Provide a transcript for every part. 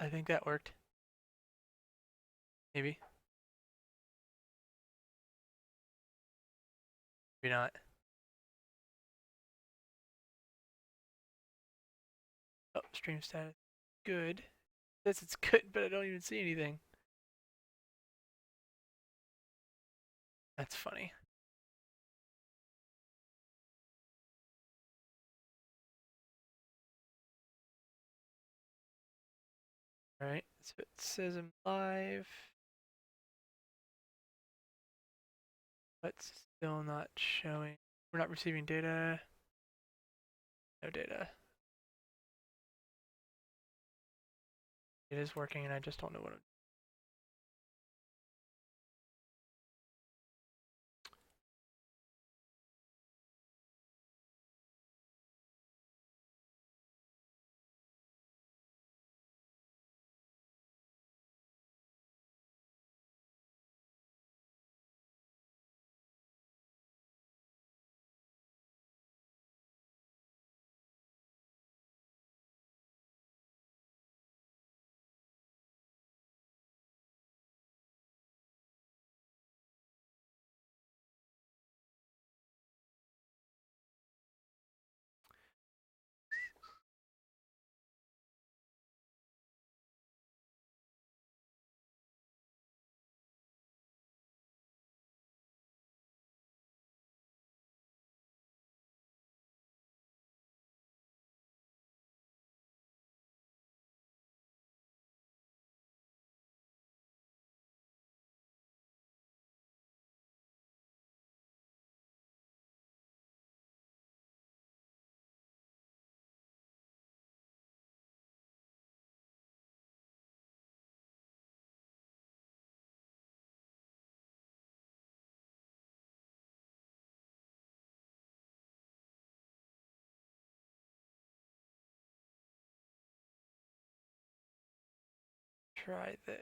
I think that worked. Maybe. Maybe not. Oh, stream status. Good. It says it's good, but I don't even see anything. That's funny. Alright, so it says I'm live, but still not showing. We're not receiving data. No data. It is working and I just don't know what I'm try this.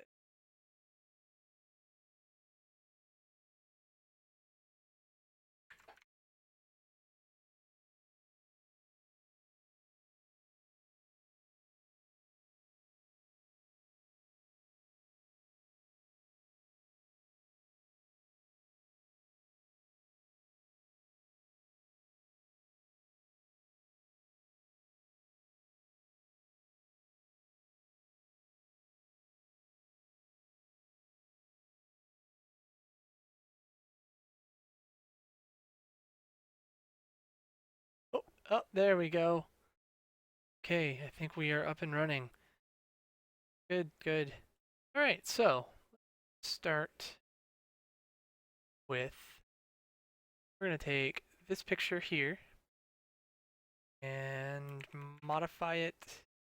Oh, oh, there we go. Okay, I think we are up and running. Good, good. Alright, so start with, we're going to take this picture here and modify it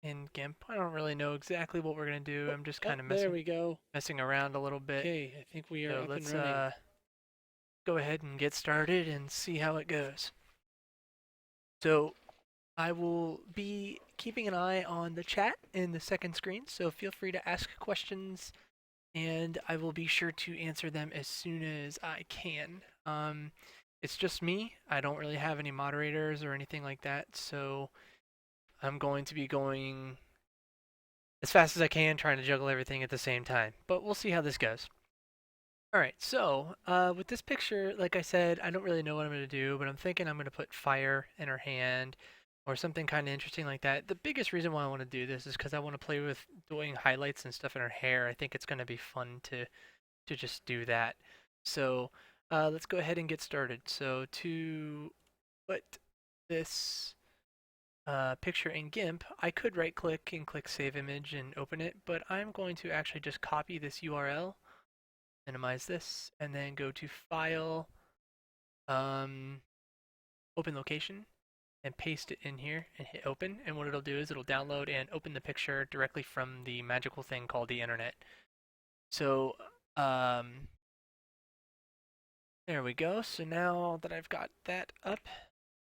in GIMP. I don't really know exactly what we're going to do. I'm just kind of There we go. messing around a little bit. Okay, I think we are So up and let's running. go ahead and get started and see how it goes. So I will be keeping an eye on the chat in the second screen, so feel free to ask questions and I will be sure to answer them as soon as I can. It's just me. I don't really have any moderators or anything like that, so I'm going to be going as fast as I can, trying to juggle everything at the same time. But we'll see how this goes. All right, so with this picture, like I said, I don't really know what I'm going to do, but I'm thinking I'm going to put fire in her hand or something kind of interesting like that. The biggest reason why I want to do this is because I want to play with doing highlights and stuff in her hair. I think it's going to be fun to just do that. So let's go ahead and get started. So to put this picture in GIMP, I could right click and click Save Image and open it, but I'm going to actually just copy this URL, minimize this, and then go to File, um, Open Location, and paste it in here and hit Open. And what it'll do is it'll download and open the picture directly from the magical thing called the internet. So um, there we go. So now that I've got that up,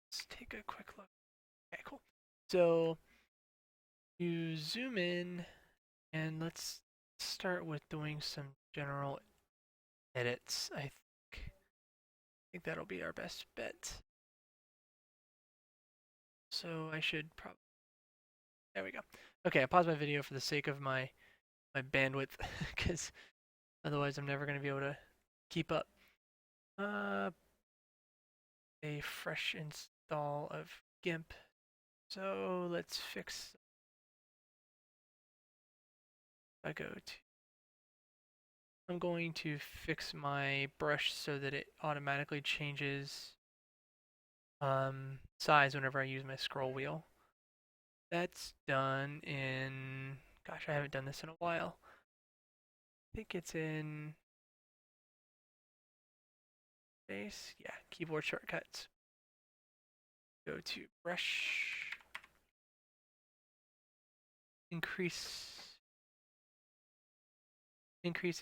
let's take a quick look. Okay, cool. So you zoom in and let's start with doing some general edits. I think that'll be our best bet. So I should probably, There we go. Okay, I paused my video for the sake of my bandwidth, because otherwise I'm never going to be able to keep up. Uh, a fresh install of GIMP. So let's fix. I go to. I'm going to fix my brush so that it automatically changes size whenever I use my scroll wheel. That's done in. Gosh, I haven't done this in a while. I think it's in base. Yeah, keyboard shortcuts. Go to brush, increase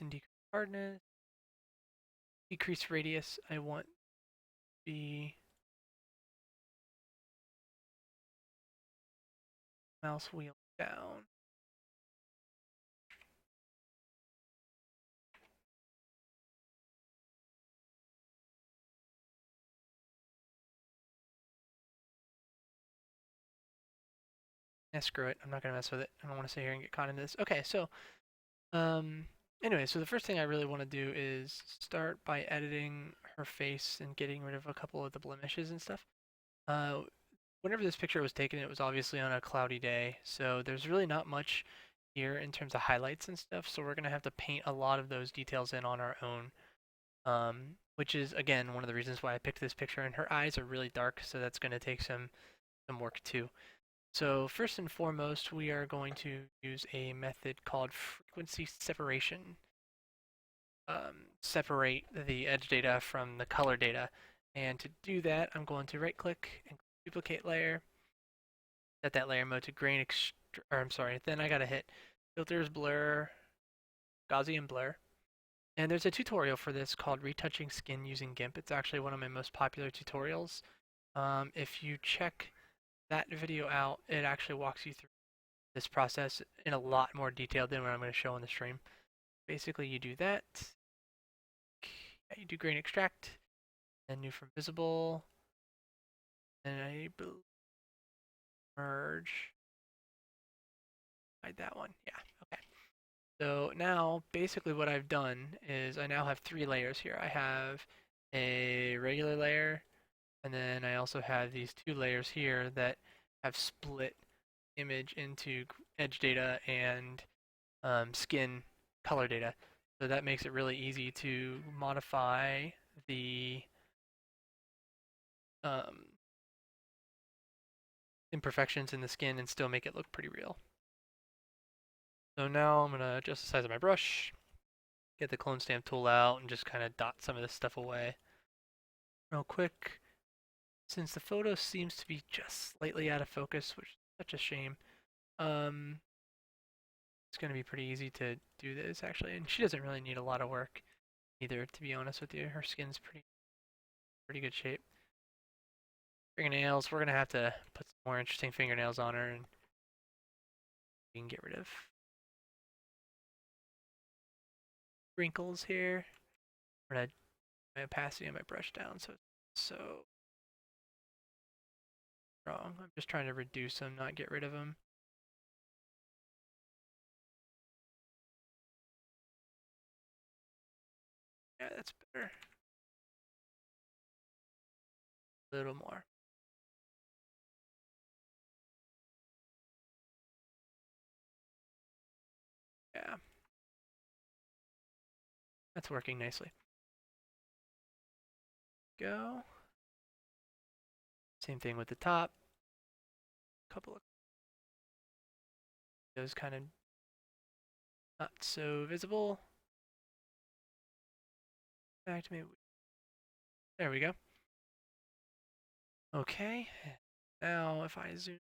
and decrease hardness, decrease radius. I want the mouse wheel down. Yeah, screw it. I'm not gonna mess with it. I don't want to sit here and get caught into this. Okay, so um, anyway, so the first thing I really want to do is start by editing her face and getting rid of a couple of the blemishes and stuff. Uh, Whenever this picture was taken, it was obviously on a cloudy day, so there's really not much here in terms of highlights and stuff. So we're gonna have to paint a lot of those details in on our own, which is again one of the reasons why I picked this picture. And her eyes are really dark, so that's gonna take some work too. So first and foremost, we are going to use a method called frequency separation. Separate the edge data from the color data. And to do that, I'm going to right click and duplicate layer, set that layer mode to grain or I'm sorry, then I gotta hit filters, blur, Gaussian blur. And there's a tutorial for this called retouching skin using GIMP. It's actually one of my most popular tutorials. If you check that video out, it actually walks you through this process in a lot more detail than what I'm going to show on the stream. Basically, you do that. You do grain extract, then new from visible, and I merge. Hide that one. Yeah. Okay. So now, basically, what I've done is I now have 3 layers here. I have a regular layer, and then I also have these 2 layers here that have split image into edge data and skin color data. So that makes it really easy to modify the um, imperfections in the skin and still make it look pretty real. So now I'm going to adjust the size of my brush, get the clone stamp tool out, and just kind of dot some of this stuff away real quick. Since the photo seems to be just slightly out of focus, which is such a shame, it's going to be pretty easy to do this actually. And she doesn't really need a lot of work either, to be honest with you. Her skin's pretty good shape. Fingernails, we're going to have to put some more interesting fingernails on her, and we can get rid of wrinkles here. I'm going to my opacity on my brush down so it's so wrong. I'm just trying to reduce them, not get rid of them. Yeah, that's better. A little more. Yeah. That's working nicely. Go. Same thing with the top. Couple of those kind of not so visible. Back to me. There we go. Okay. Now if I zoom,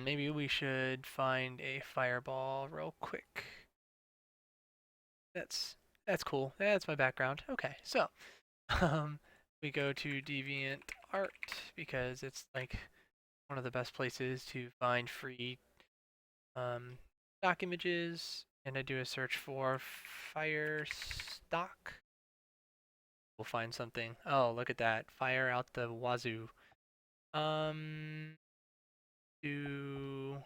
maybe we should find a fireball real quick. That's cool. That's my background. Okay, so we go to DeviantArt because it's like one of the best places to find free stock images, and I do a search for fire stock. we'll find something. Oh, look at that. Fire out the wazoo. Um, do...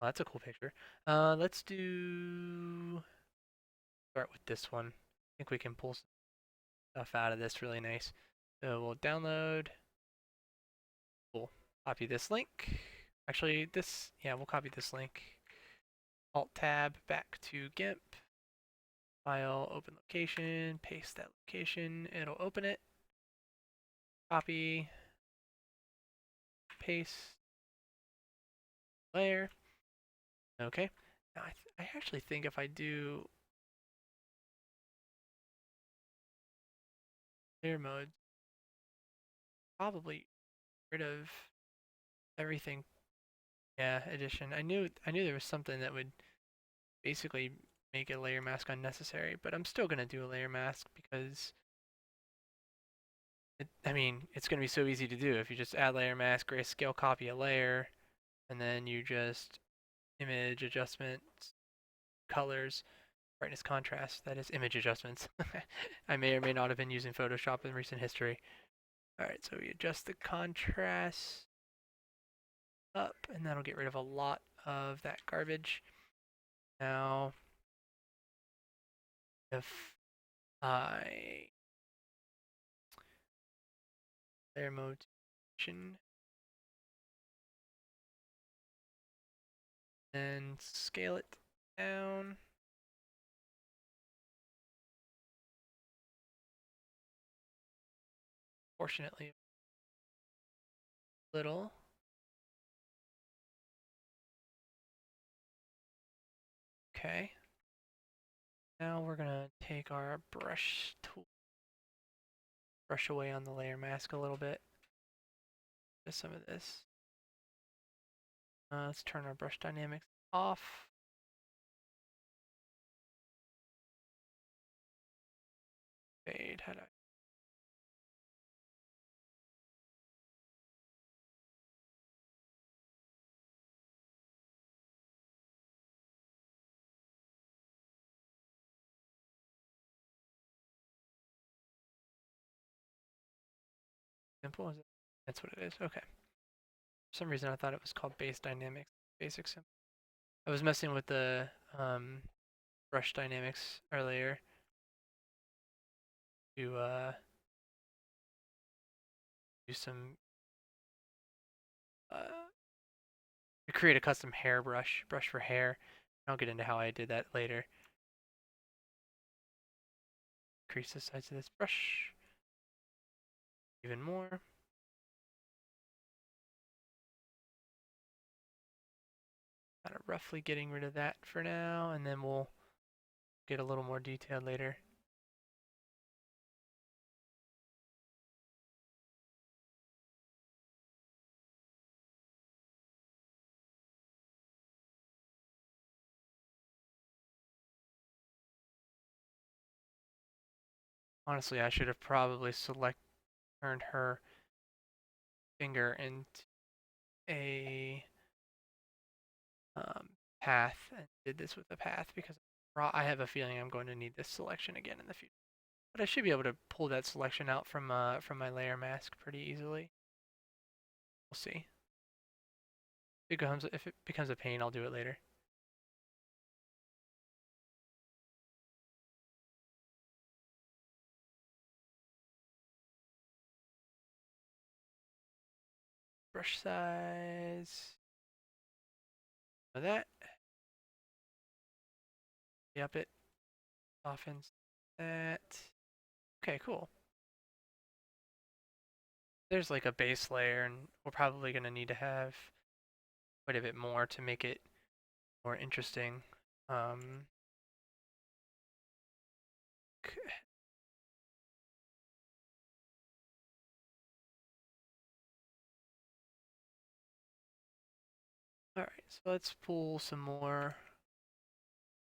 Oh, that's a cool picture. Let's do... Start with this one. I think we can pull some stuff out of this really nice. So we'll download. We'll copy this link. Actually, yeah, we'll copy this link. Alt-tab back to GIMP. File, open location, paste that location. It'll open it. Copy, paste, layer. Okay. Now I actually think if I do layer mode, probably get rid of everything. Yeah, addition. I knew there was something that would basically make a layer mask unnecessary, but I'm still gonna do a layer mask because I mean, it's gonna be so easy to do if you just add layer mask, grayscale copy a layer, and then you just image adjustments, colors, brightness contrast, that is image adjustments. I may or may not have been using Photoshop in recent history. Alright, so we adjust the contrast up, and that'll get rid of a lot of that garbage. Now, if I layer mode and scale it down. Fortunately, a little. Okay. Now we're gonna take our brush tool, brush away on the layer mask a little bit. Just some of this. Let's turn our brush dynamics off. Fade. How do I? Simple is it? That's what it is. Okay. For some reason, I thought it was called base dynamics. Basic simple. I was messing with the brush dynamics earlier to do some to create a custom hair brush for hair. I'll get into how I did that later. Increase the size of this brush even more. Kind of roughly getting rid of that for now, and then we'll get a little more detailed later. Honestly, I should have probably turned her finger into a path and did this with a path because I have a feeling I'm going to need this selection again in the future. But I should be able to pull that selection out from my layer mask pretty easily. We'll see. If it becomes a pain, I'll do it later. Brush size. Of that. Up it. Softens that. Okay, cool. There's like a base layer, and we're probably going to need to have quite a bit more to make it more interesting. Okay. All right, so let's pull some more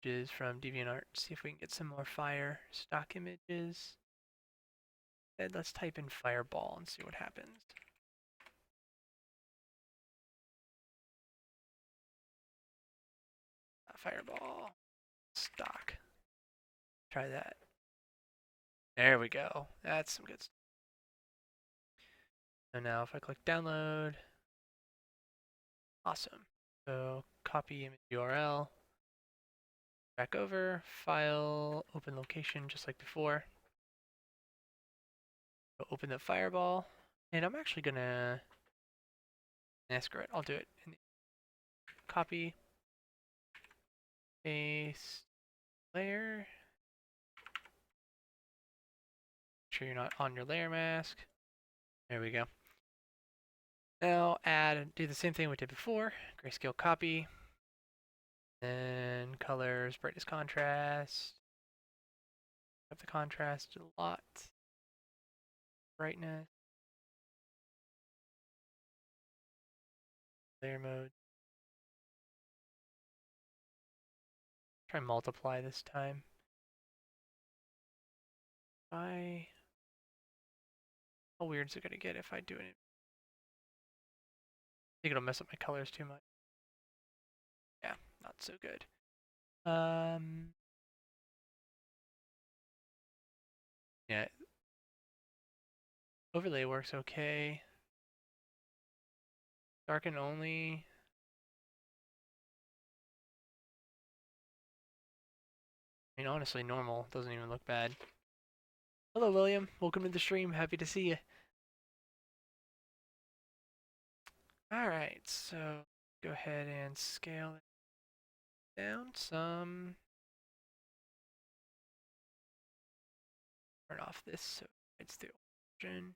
images from DeviantArt, see if we can get some more fire stock images. And let's type in fireball and see what happens. Fireball stock. Try that. There we go. That's some good stuff. So now if I click download, awesome. So copy image URL, back over, file, open location just like before. So open the fireball, and I'm actually gonna, screw it, I'll do it. Copy, paste, layer. Make sure you're not on your layer mask. There we go. Now do the same thing we did before. Grayscale copy. Then colors, brightness, contrast. Up the contrast a lot. Brightness. Layer mode. Try multiply this time. How weird is it gonna get if I do it? I think it'll mess up my colors too much. Yeah, not so good. Yeah. Overlay works okay. Darken only. I mean, honestly, normal doesn't even look bad. Hello, William. Welcome to the stream. Happy to see you. Alright, so go ahead and scale it down some. Turn off this so it's the origin.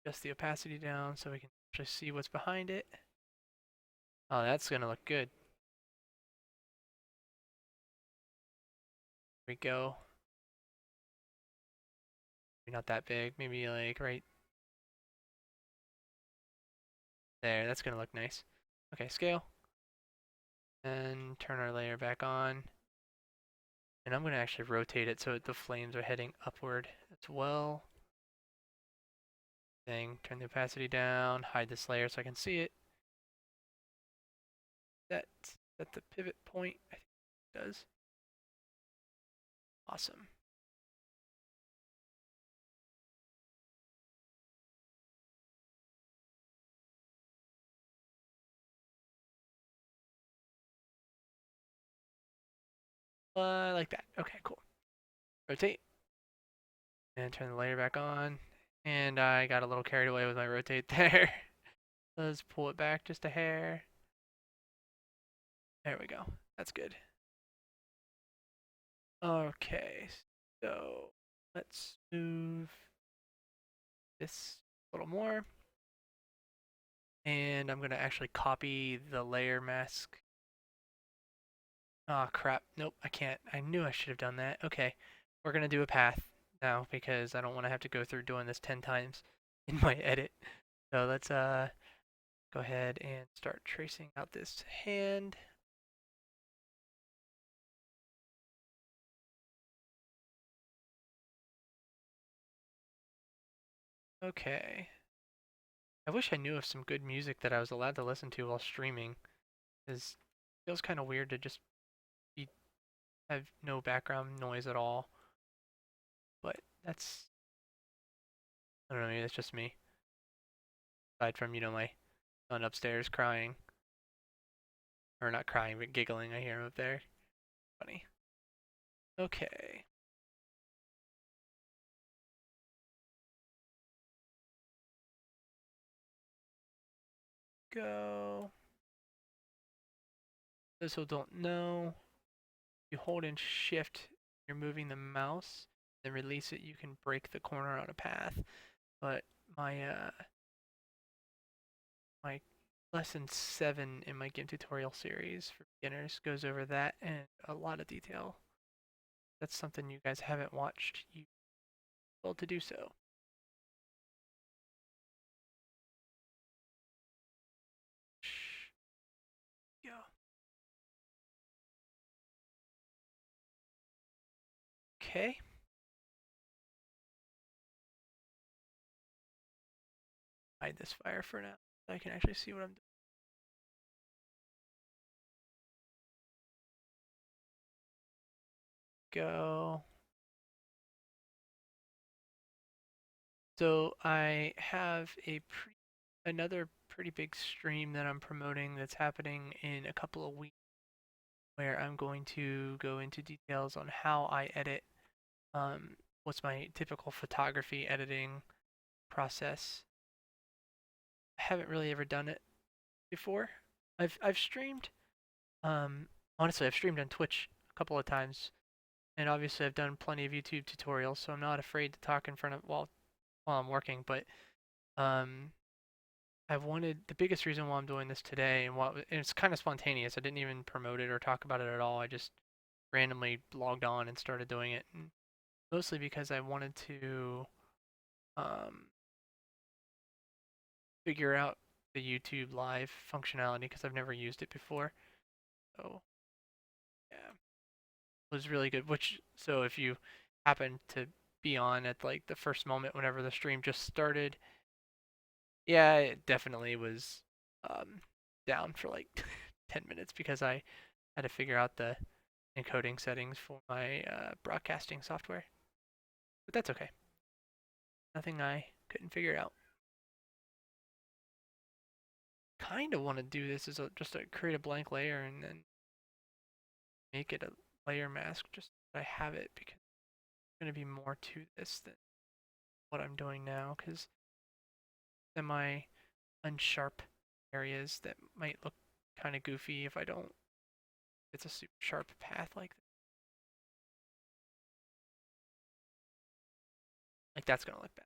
Adjust the opacity down so we can actually see what's behind it. Oh, that's gonna look good. There we go. Maybe not that big, maybe like right there. That's gonna look nice. Okay, scale. And turn our layer back on. And I'm gonna actually rotate it so the flames are heading upward as well. Turn the opacity down, hide this layer so I can see it. Set the pivot point, I think it does. Awesome. Like that. Okay, cool. Rotate. And turn the layer back on. And I got a little carried away with my rotate there. Let's pull it back just a hair. There we go. That's good. Okay, so let's move this a little more. And I'm gonna actually copy the layer mask. Oh crap, nope, I can't. I knew I should have done that. Okay, we're gonna do a path now because I don't want to have to go through doing this 10 times in my edit. So let's go ahead and start tracing out this hand. Okay. I wish I knew of some good music that I was allowed to listen to while streaming. Because it feels kind of weird to just have no background noise at all. But that's, I don't know, maybe that's just me. Aside from, my son upstairs crying. Or not crying, but giggling. I hear him up there. Funny. Okay. Go. Those who don't know, you hold in shift, you're moving the mouse, then release it, you can break the corner on a path. But my lesson 7 in my GIMP tutorial series for beginners goes over that in a lot of detail. That's something you guys haven't watched, you will to do so. Go. Okay. Hide this fire for now so I can actually see what I'm doing. go. So I have another pretty big stream that I'm promoting that's happening in a couple of weeks where I'm going to go into details on how I edit, um, what's my typical photography editing process. I haven't really ever done it before. I've streamed, um, honestly, I've streamed on Twitch a couple of times, and obviously I've done plenty of YouTube tutorials, so I'm not afraid to talk in front of while I'm working. But um, I've wanted the biggest reason why I'm doing this today, and it's kind of spontaneous. I didn't even promote it or talk about it at all. I just randomly logged on and started doing it, and mostly because I wanted to um, figure out the YouTube Live functionality because I've never used it before. So yeah, it was really good. So if you happen to be on at like the first moment whenever the stream just started, yeah, it definitely was um, down for like 10 minutes because I had to figure out the encoding settings for my broadcasting software. But that's okay. Nothing I couldn't figure out. Kind of want to do this as just create a blank layer and then make it a layer mask just so I have it because there's going to be more to this than what I'm doing now because semi unsharp areas that might look kind of goofy if I don't. It's a super sharp path like that's going to look bad.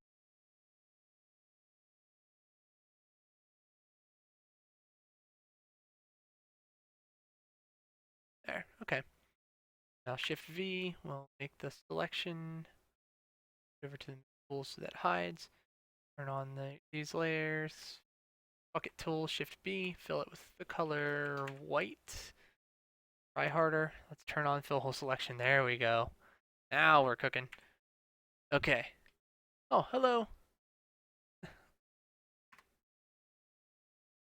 There. Okay. Now Shift V will make the selection over to the tool so that hides. Turn on these layers. Bucket tool, Shift B, fill it with the color white. Try harder. Let's turn on fill hole selection. There we go. Now we're cooking. Okay. Oh, hello.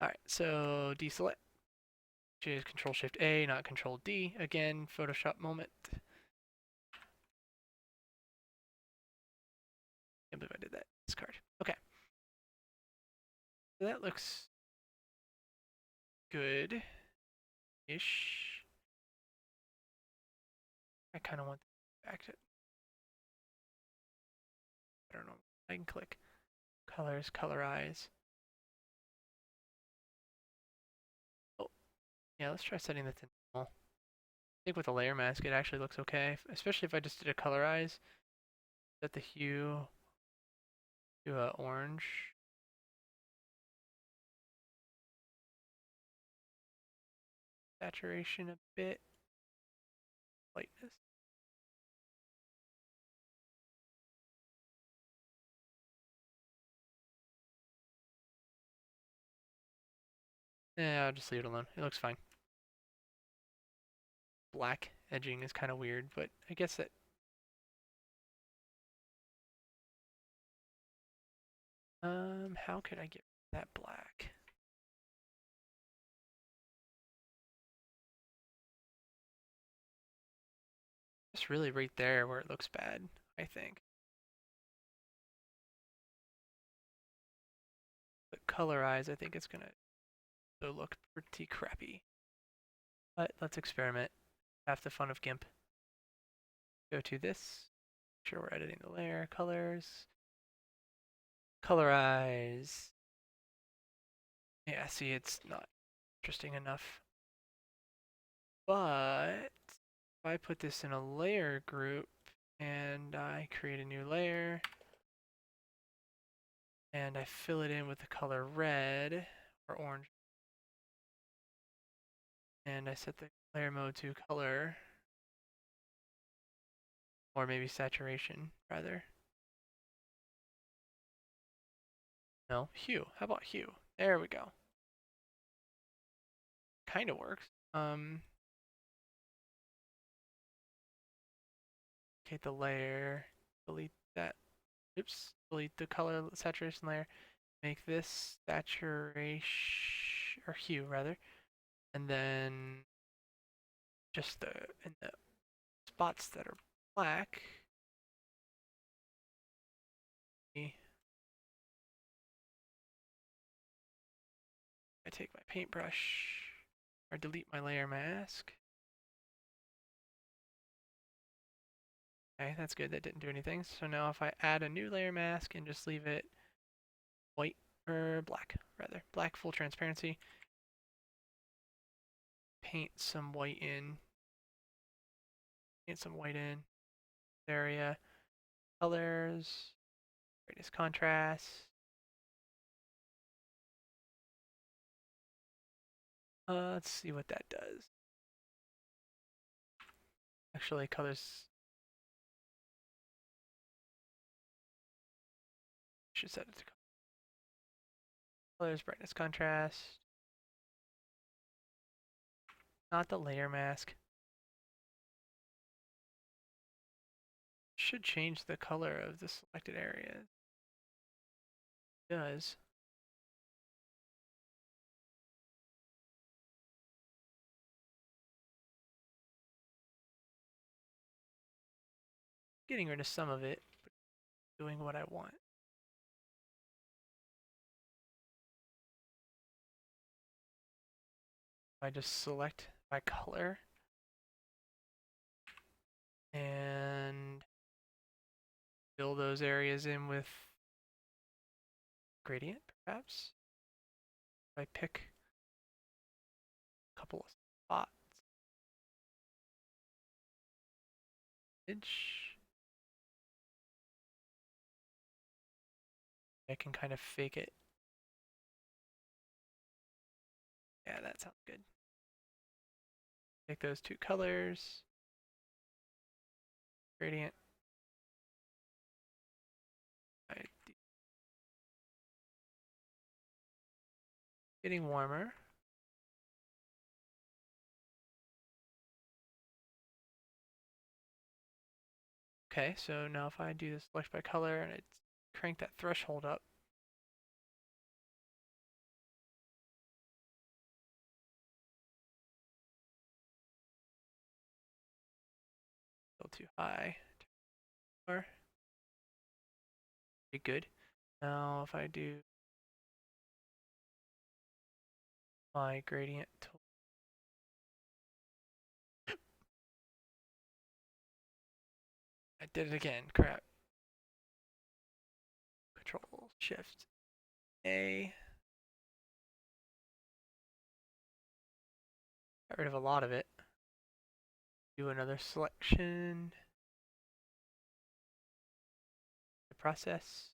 Alright, so deselect. Choose Control Shift A, not Control D. Again, Photoshop moment. Can't believe I did that. Discard. Okay. So that looks good-ish. I kind of want back to. I don't know. I can click colors, colorize. Oh, yeah. Let's try setting that to normal. I think with a layer mask, it actually looks okay, especially if I just did a colorize. Set the hue to orange. Saturation a bit. Lightness. Yeah, I'll just leave it alone. It looks fine. Black edging is kind of weird, but I guess that. How could I get that black? Just really right there where it looks bad, I think. But colorize, I think it's gonna look pretty crappy. But let's experiment. Half the fun of GIMP. Go to this. Make sure we're editing the layer. Colors. Colorize. Yeah, see, it's not interesting enough. But if I put this in a layer group and I create a new layer and I fill it in with the color red or orange and I set the layer mode to color or maybe saturation rather. No, hue. How about hue? There we go. Kind of works. Okay, the layer, delete that. Oops, delete the color saturation layer. Make this saturation or hue rather, and then just in the spots that are black. I take my paintbrush or delete my layer mask. Okay, that's good. That didn't do anything. So now if I add a new layer mask and just leave it white, or black, rather. Black full transparency. Paint some white in. Paint some white in. Area. Colors. Brightness contrast. Let's see what that does. Actually, colors. Should set it to colors, brightness contrast. Not the layer mask. Should change the color of the selected area. It does. Getting rid of some of it, but doing what I want. I just select my color and fill those areas in with gradient, perhaps. I pick a couple of spots. I can kind of fake it. Yeah, that sounds good. Take those two colors, gradient. Getting warmer. Okay, so now if I do this select by color and I crank that threshold up, still too high. Pretty good. Now if I do my gradient tool, I did it again, crap. Control Shift A. Got rid of a lot of it. Do another selection. The process.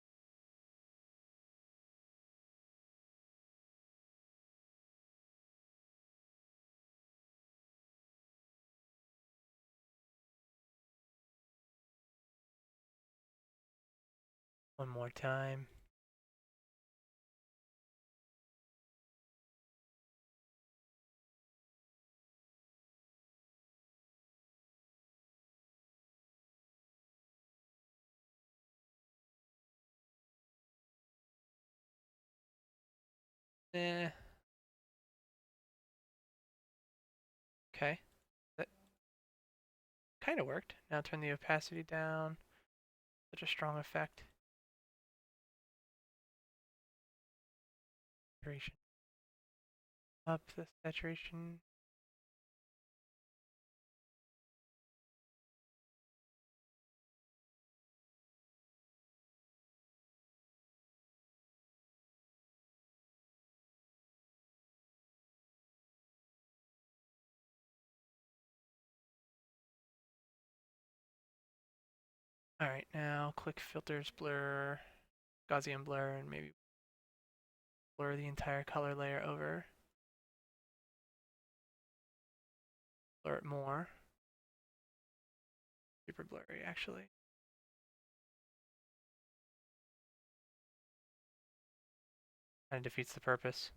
One more time. Eh. Okay. That kind of worked. Now turn the opacity down. Such a strong effect. Saturation. Up the saturation. Alright, now click filters, blur, Gaussian blur, and maybe blur the entire color layer over. Blur it more. Super blurry, actually. Kind of defeats the purpose.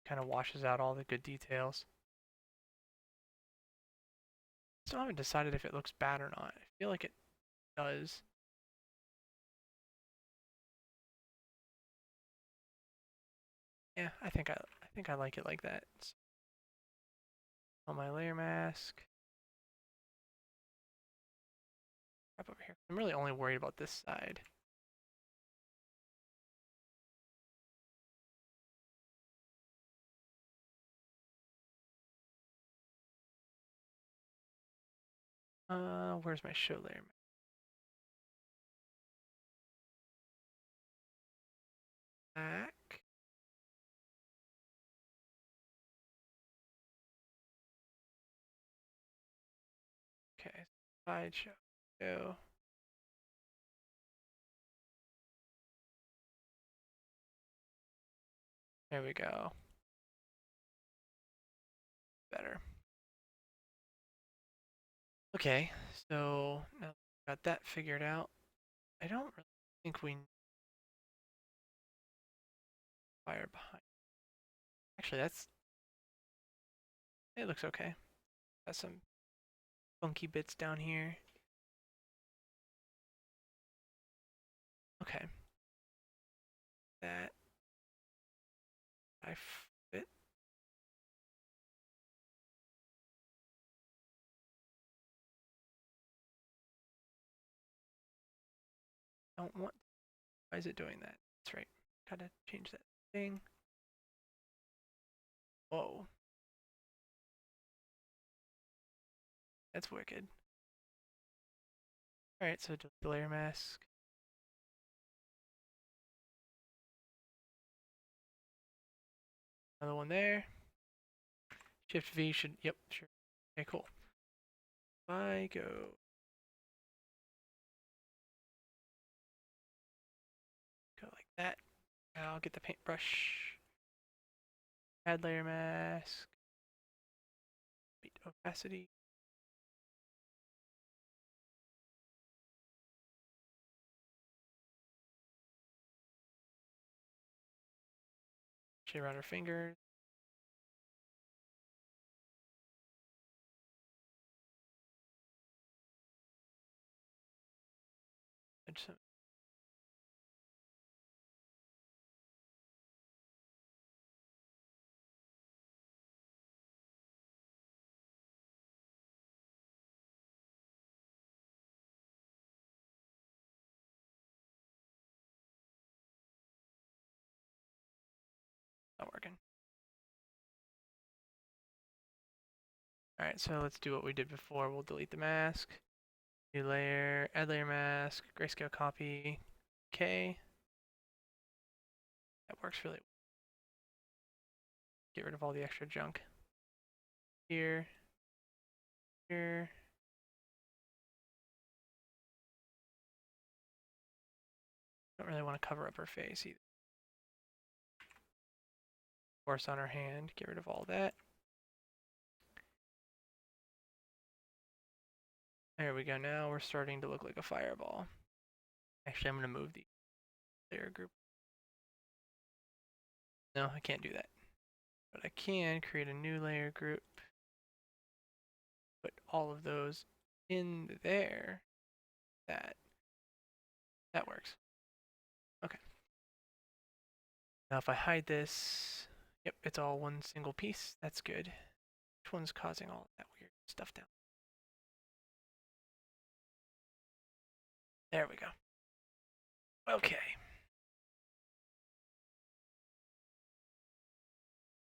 Kind of washes out all the good details. Still haven't decided if it looks bad or not. I feel like it does. Yeah, I think I like it like that. So, on my layer mask. crap over here. I'm really only worried about this side. Where's my show layer? Back. Okay, slideshow. Go. There we go. Better. Okay, so now we got that figured out. I don't really think we fire behind. Actually, it looks okay. Got some funky bits down here. Okay. That I fit. Don't want. Why is it doing that? That's right. Gotta change that thing. Whoa. That's wicked. Alright, so delete the layer mask. Another one there. Shift V should, yep, sure. Okay, cool. If I go like that, I'll get the paintbrush. Add layer mask. Opacity. Shade around her fingers. Not working. Alright, so let's do what we did before. We'll delete the mask. New layer, add layer mask, grayscale copy. Okay. That works really well. Get rid of all the extra junk. Here. Here. Don't really want to cover up her face either. Force on her hand, get rid of all that. There we go, now we're starting to look like a fireball. Actually, I'm going to move the layer group. No, I can't do that. But I can create a new layer group. Put all of those in there. That works. Okay. Now if I hide this, yep, it's all one single piece. That's good. Which one's causing all that weird stuff down? There we go. Okay.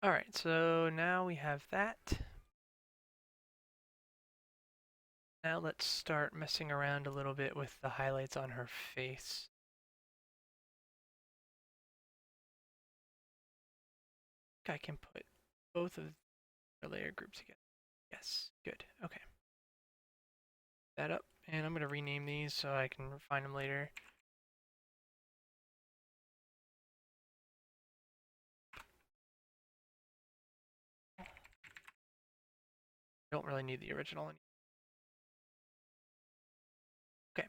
Alright, so now we have that. Now let's start messing around a little bit with the highlights on her face. I can put both of the layer groups together. Yes, good. Okay. That up, and I'm going to rename these so I can refine them later. Don't really need the original anymore. Okay.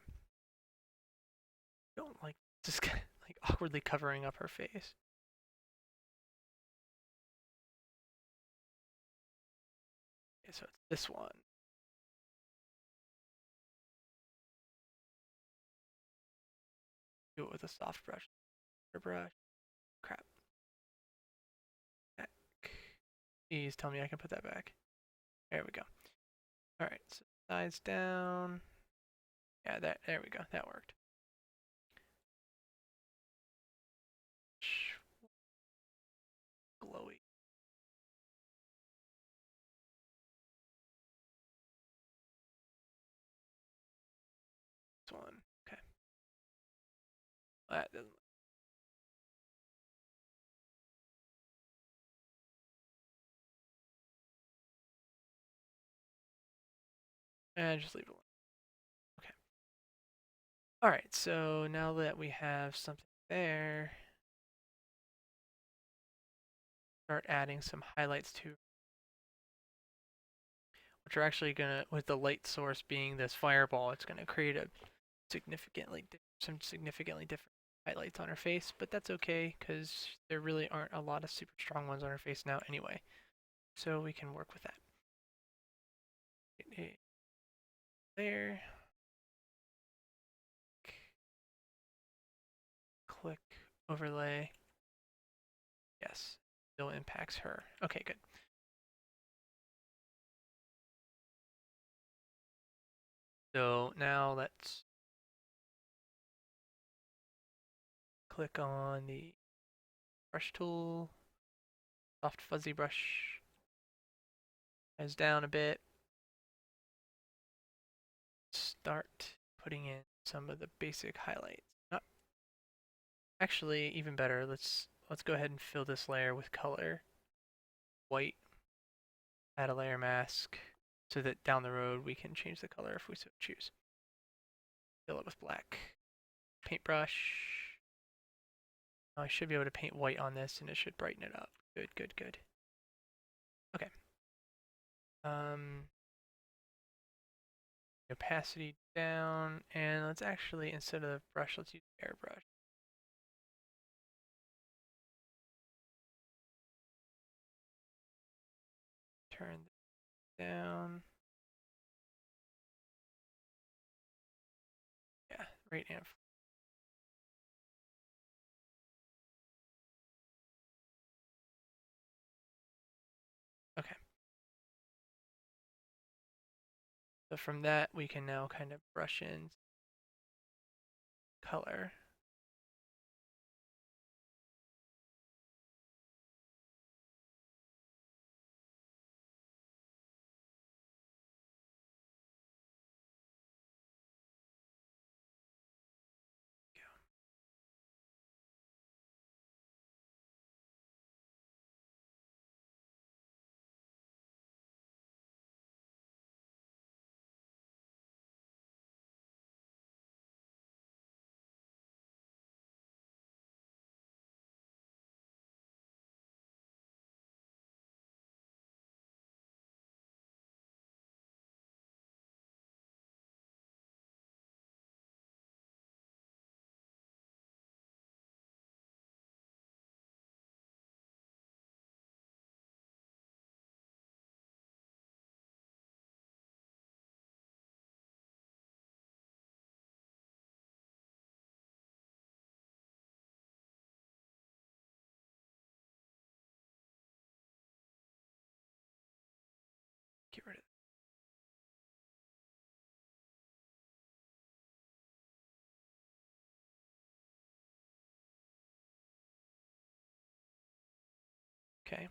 Don't like just kind of like awkwardly covering up her face. Okay, so it's this one. Do it with a soft brush. Crap. Back. Please tell me I can put that back. There we go. Alright, so sides down. Yeah, there we go. That worked. Glowy. This one. Okay. That doesn't. And just leave it alone. Okay. All right. So now that we have something there, start adding some highlights to, which are actually gonna, with the light source being this fireball, it's gonna create a some significantly different highlights on her face, but that's okay because there really aren't a lot of super strong ones on her face now anyway, so we can work with that. There. Click overlay. Yes, still impacts her. Okay, good. So now let's click on the brush tool, soft fuzzy brush, as down a bit. Start putting in some of the basic highlights. Not actually even better. Let's go ahead and fill this layer with color, white. Add a layer mask so that down the road we can change the color if we so choose. Fill it with black. Paintbrush. Oh, I should be able to paint white on this and it should brighten it up. Good, good, good. Okay. Opacity down, and let's actually, instead of the brush, let's use airbrush. Turn this down. Yeah, right and okay. So from that, we can now kind of brush in color. Get rid of it. Okay.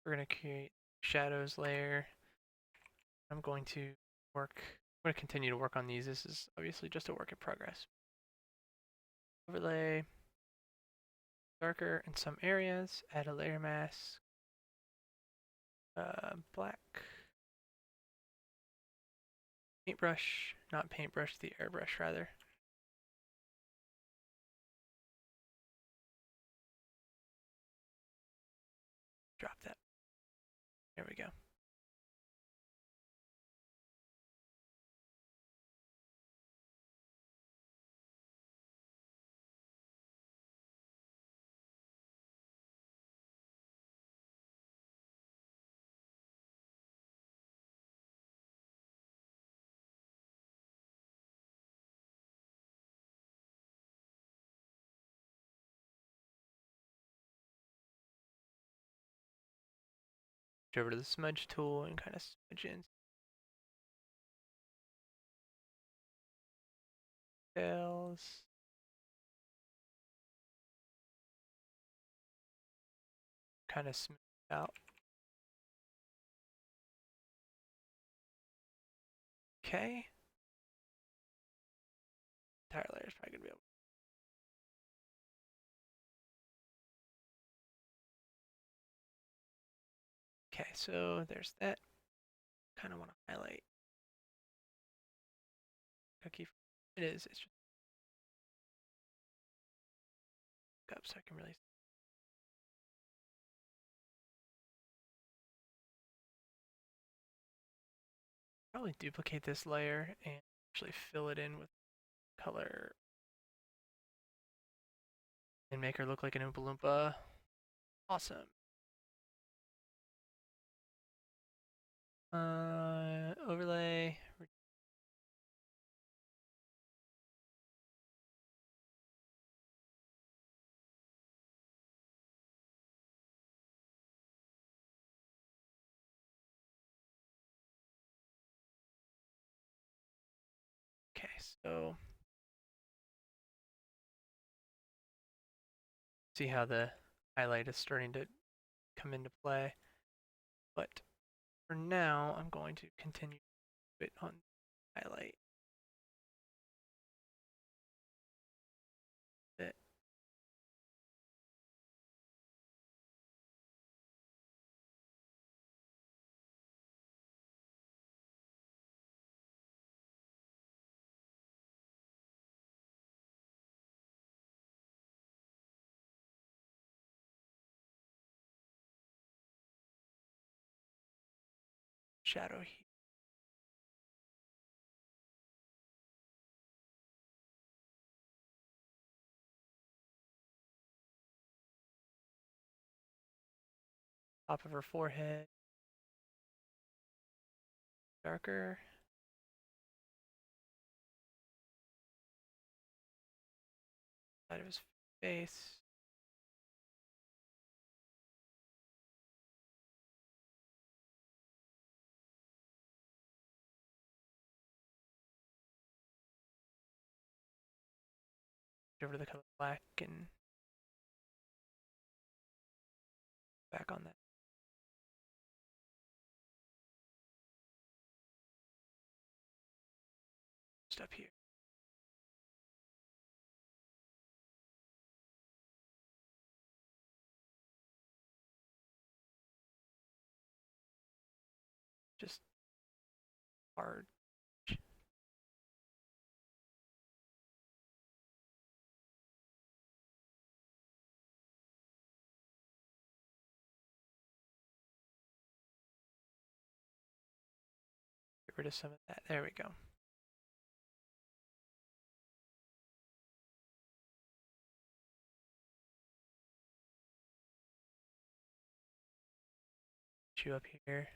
We're going to create shadows layer. I'm going to continue to work on these. This is obviously just a work in progress. Overlay. Darker in some areas. Add a layer mask. Black. Paintbrush, not paintbrush, the airbrush rather. Drop that. There we go. Go over to the smudge tool and kind of smudge in details. Kind of smooth out. Okay. Entire layer is probably gonna be able. Okay, so there's that. Kind of want to highlight cookie. It is. It's just up so I can really. Probably duplicate this layer and actually fill it in with color and make her look like an Oompa Loompa. Awesome. Overlay. Okay, so see how the highlight is starting to come into play. But for now, I'm going to continue it on highlight. Bit. Shadow here. Top of her forehead. Darker. Side of his face. Over to the color black and back on that. Just up here. Just hard. Get rid of some of that. There we go. You up here.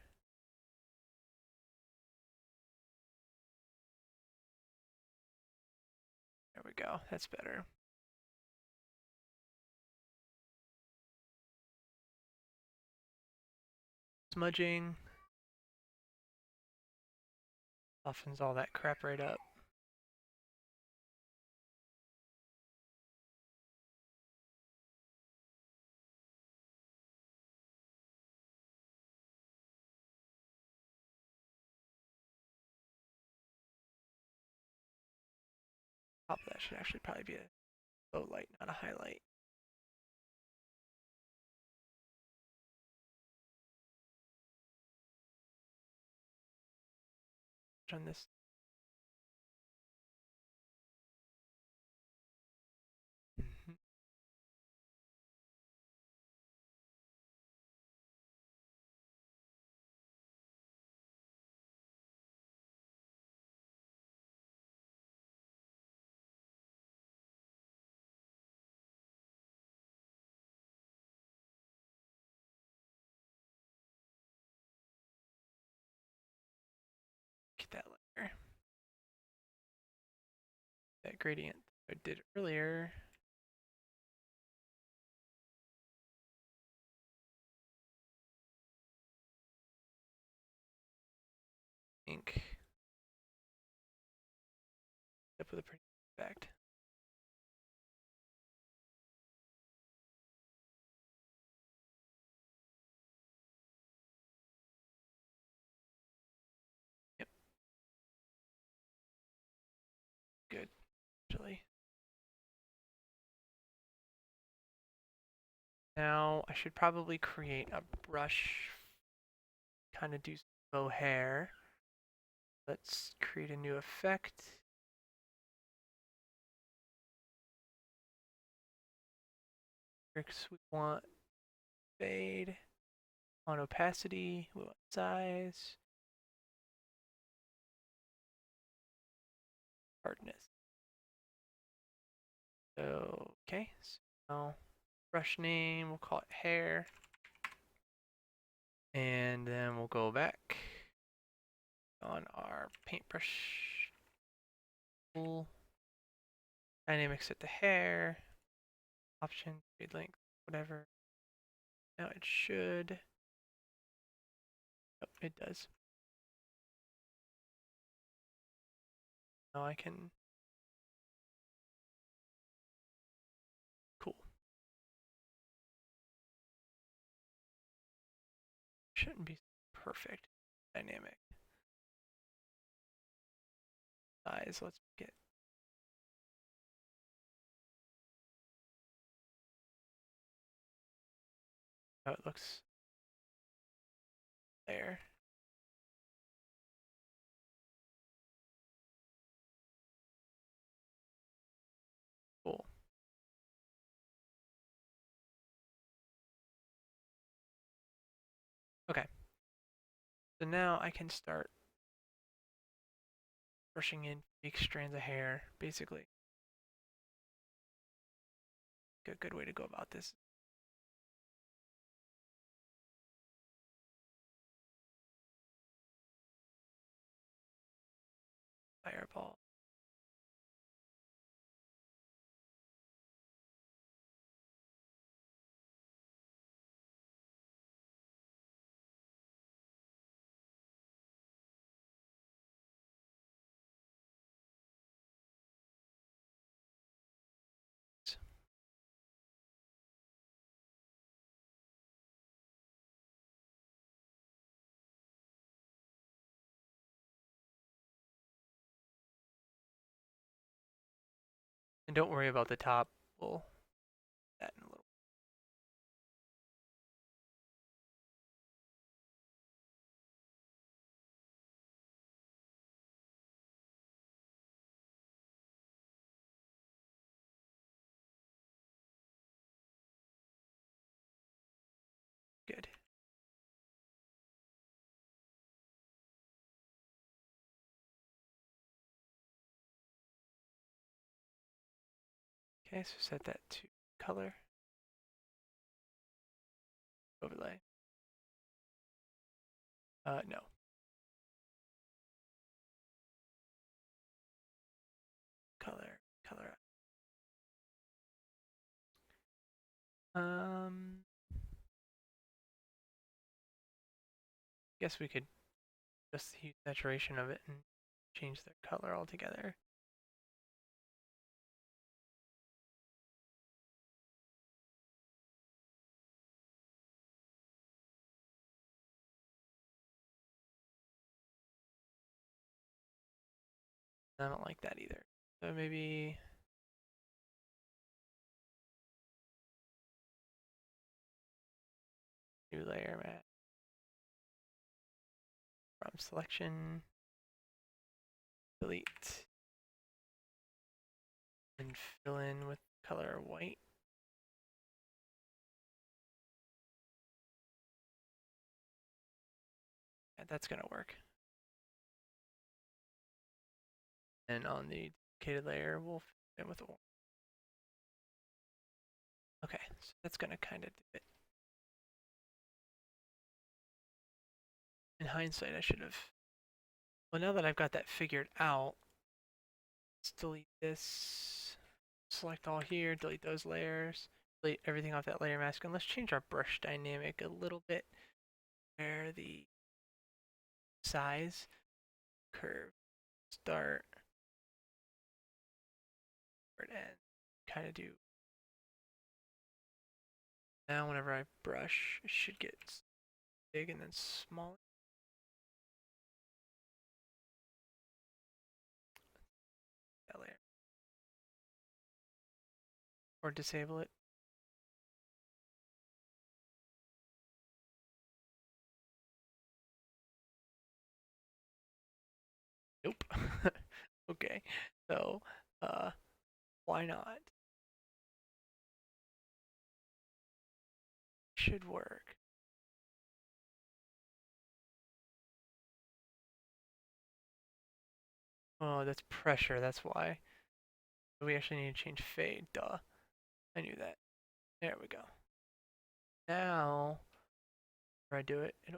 There we go. That's better. Smudging. Softens all that crap right up. Top of that should actually probably be a low light, not a highlight. On this. Get that layer. That gradient I did earlier. ink. Up with a pretty effect. Yep. Good, actually. Now I should probably create a brush, kind of do some faux hair. Let's create a new effect. We want fade, on opacity, we want size, hardness. So, okay, so now brush name, we'll call it hair. And then we'll go back on our paintbrush tool. Dynamic set to hair. Option, fade length, whatever. Now it should. Oh, it does. Now I can. Cool. Shouldn't be perfect. Dynamic. Size, let's get. How it looks there. Cool. Okay. So now I can start brushing in fake strands of hair, basically. A good way to go about this. Fireball. And don't worry about the top. We'll that in a little. Good. Okay, so set that to color. Overlay. No. Color. Guess we could just use saturation of it and change the color altogether. I don't like that either. So maybe new layer mask from selection, delete, and fill in with color white. Yeah, that's gonna work. And on the duplicated layer, we'll fill in with orange. Okay, so that's gonna kind of do it. In hindsight, I should have. Well, now that I've got that figured out, let's delete this. Select all here, delete those layers, delete everything off that layer mask, and let's change our brush dynamic a little bit. Where the size, curve. Start, and end. Kind of do. Now whenever I brush, it should get big and then small. That layer. Or disable it. Nope. Okay. So, why not? Should work. Oh, that's pressure, that's why. We actually need to change fade, duh. I knew that. There we go. Now, where I do it, it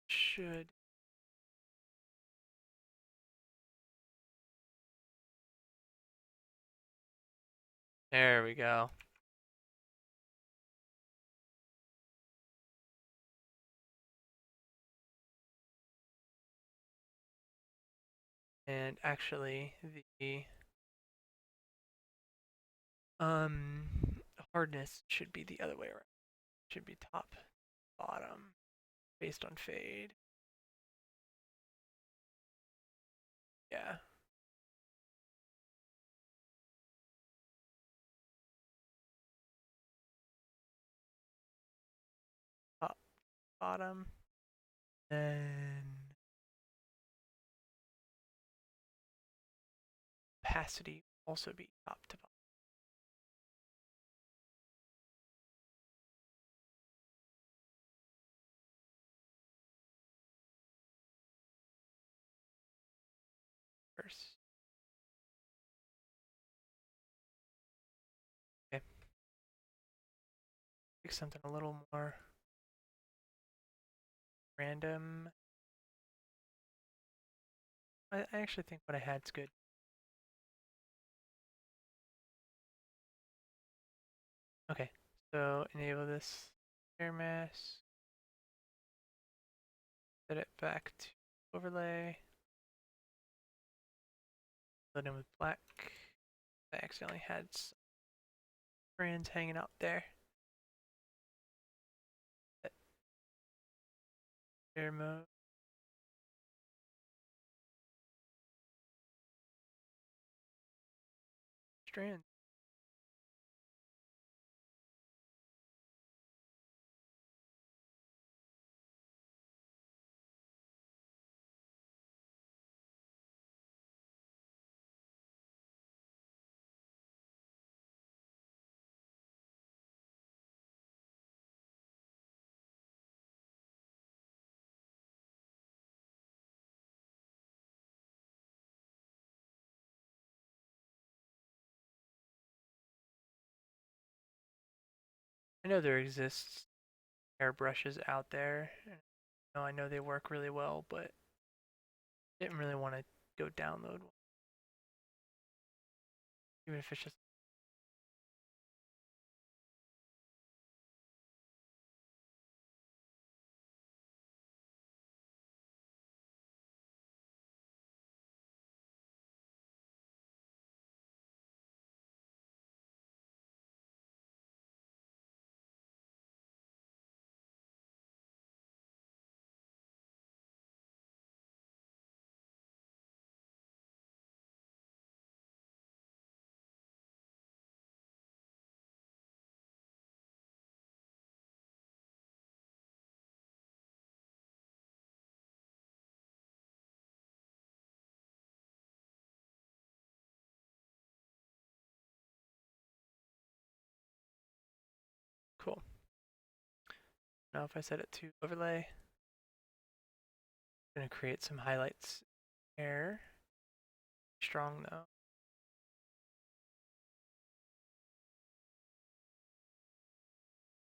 should. There we go. And actually, the um hardness should be the other way around. Should be top, bottom, based on fade. Yeah. Top, bottom, then opacity also be top to bottom. First. Okay. Pick something a little more random. I actually think what I had's good. Okay, so enable this air mask, set it back to overlay, fill it in with black. I accidentally had some strands hanging out there. Set air mode. Strand. I know there exists airbrushes out there. I know they work really well, but didn't really want to go download one, even if it's just cool. Now if I set it to overlay, I'm gonna create some highlights there. Strong though.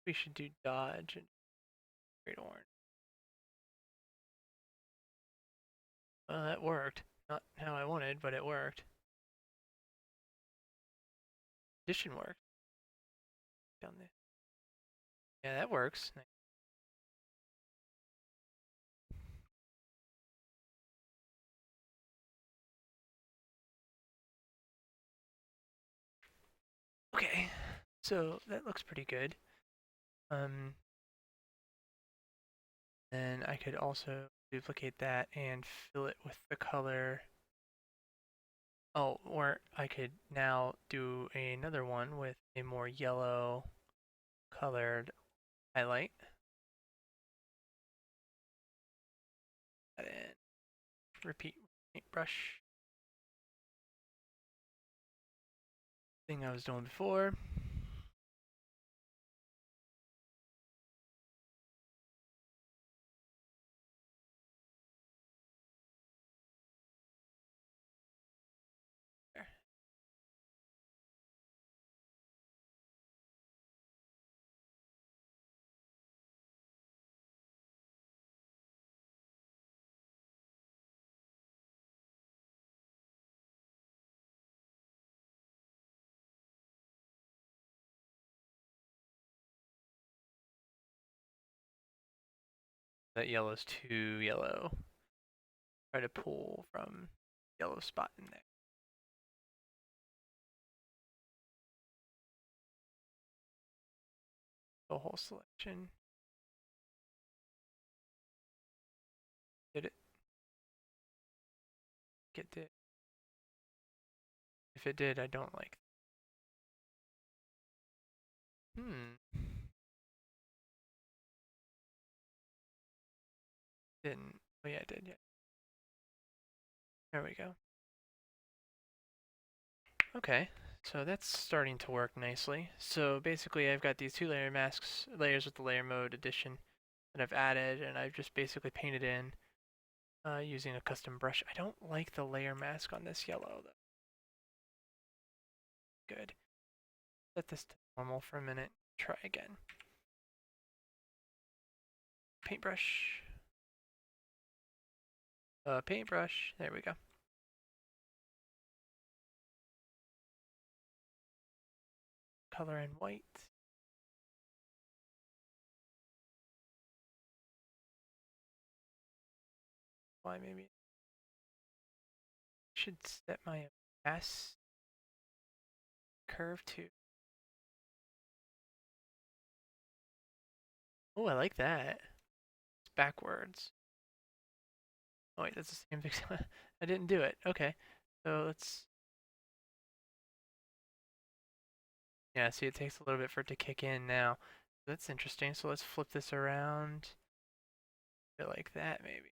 We should do dodge and create orange. Well, that worked. Not how I wanted, but it worked. Addition worked. Down there. Yeah, that works. Okay, so that looks pretty good. Then I could also duplicate that and fill it with the color. Oh, or I could now do another one with a more yellow colored highlight. And repeat paintbrush. Thing I was doing before. There. That yellow's too yellow. Try to pull from yellow spot in there. The whole selection. Did it? It did. If it did, I don't like. Didn't. Oh yeah, it did. Yeah. There we go. Okay, so that's starting to work nicely. So basically I've got these two layer masks, layers with the layer mode addition that I've added, and I've just basically painted in using a custom brush. I don't like the layer mask on this yellow though. Good. Set this to normal for a minute. Try again. Paintbrush. Paintbrush. There we go. Color in white. Why maybe I should set my mask curve to. Oh, I like that. It's backwards. Oh wait, that's the same thing. I didn't do it. Okay. So let's. Yeah, see, it takes a little bit for it to kick in now. That's interesting. So let's flip this around. Like that, maybe.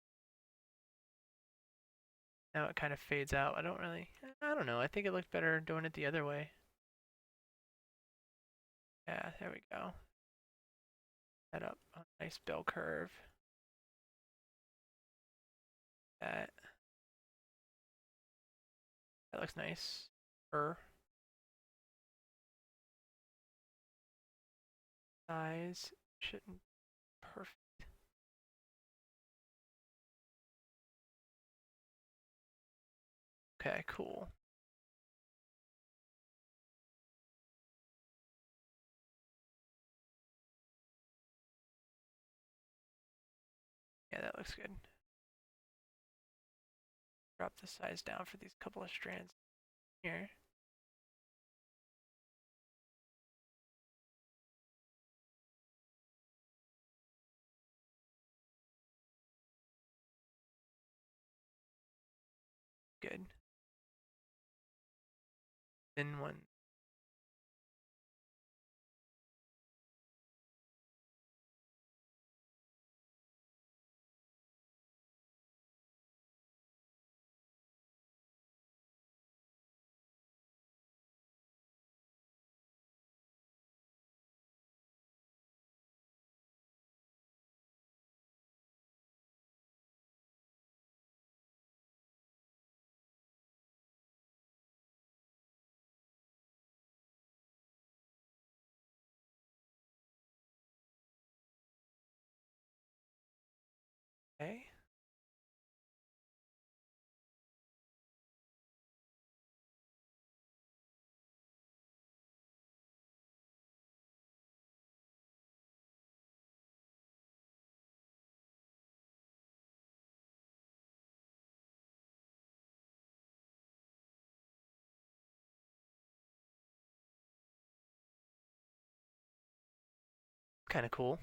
Now it kind of fades out. I don't know. I think it looked better doing it the other way. Yeah, there we go. Set up a nice bell curve. That. That looks nice. Size shouldn't perfect. Okay, cool. Yeah, that looks good. Drop the size down for these couple of strands here. Good. Then one. Okay. kind of cool.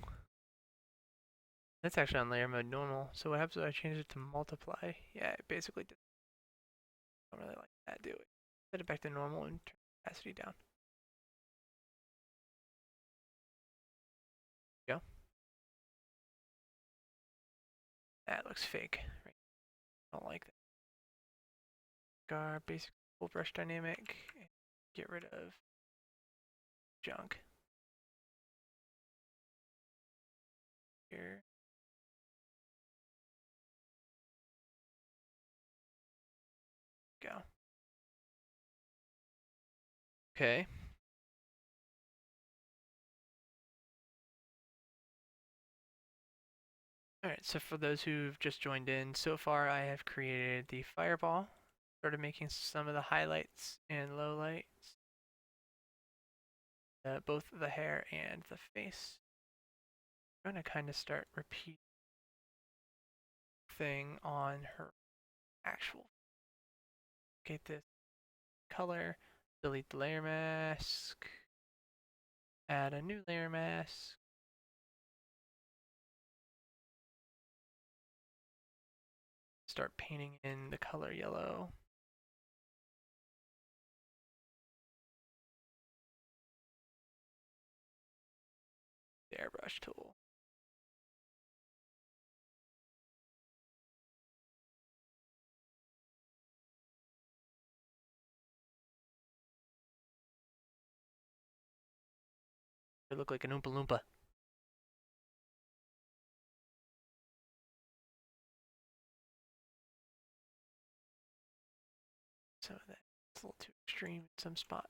That's actually on layer mode normal. So what happens if I change it to multiply? Yeah, it basically did. I don't really like that, do it. Set it back to normal and turn opacity down. Go. That looks fake. Right. I don't like that. Our basic full brush dynamic. Get rid of junk. Here. Go. Okay. Alright, so for those who've just joined in, so far I have created the fireball, started making some of the highlights and lowlights, both the hair and the face. I'm going to kind of start repeating thing on her actual. Get this color, delete the layer mask, add a new layer mask. Start painting in the color yellow. The airbrush tool. They look like an Oompa Loompa. Some of that. It's a little too extreme in some spots.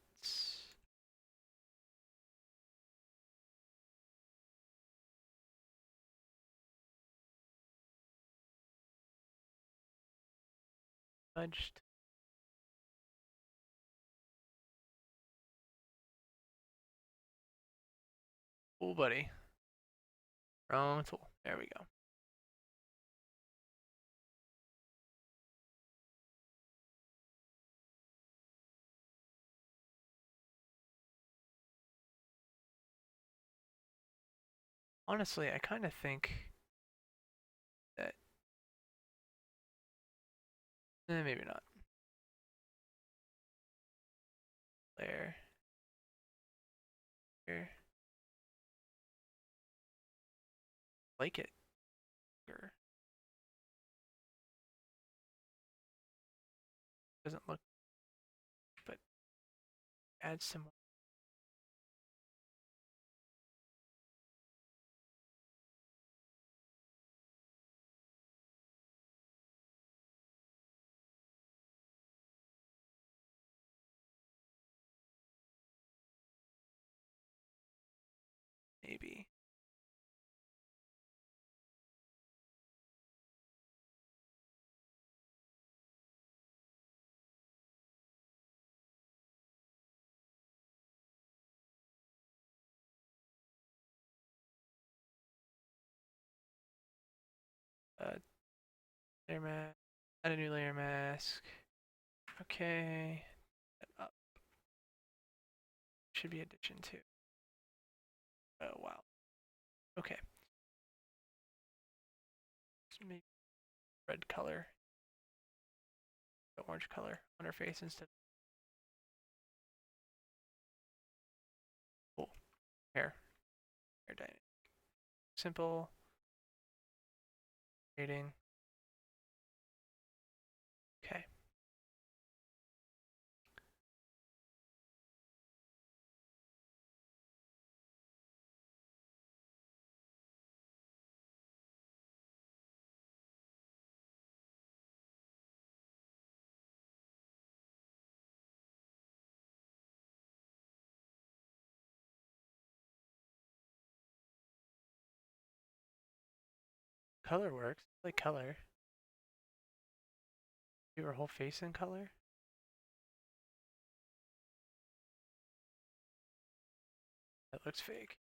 Fudged. Cool, buddy. Wrong tool. There we go. Honestly, I kind of think that maybe not. There. Here. Like it. Or doesn't look, but add some more. Maybe. Layer mask. Add a new layer mask. Okay. Up. Should be addition too. Oh wow. Okay. So maybe red color, the orange color on her face instead. Cool. Hair. Hair dynamic. Simple. Rating. Okay. Color works. I like color. Do her whole face in color. That looks fake.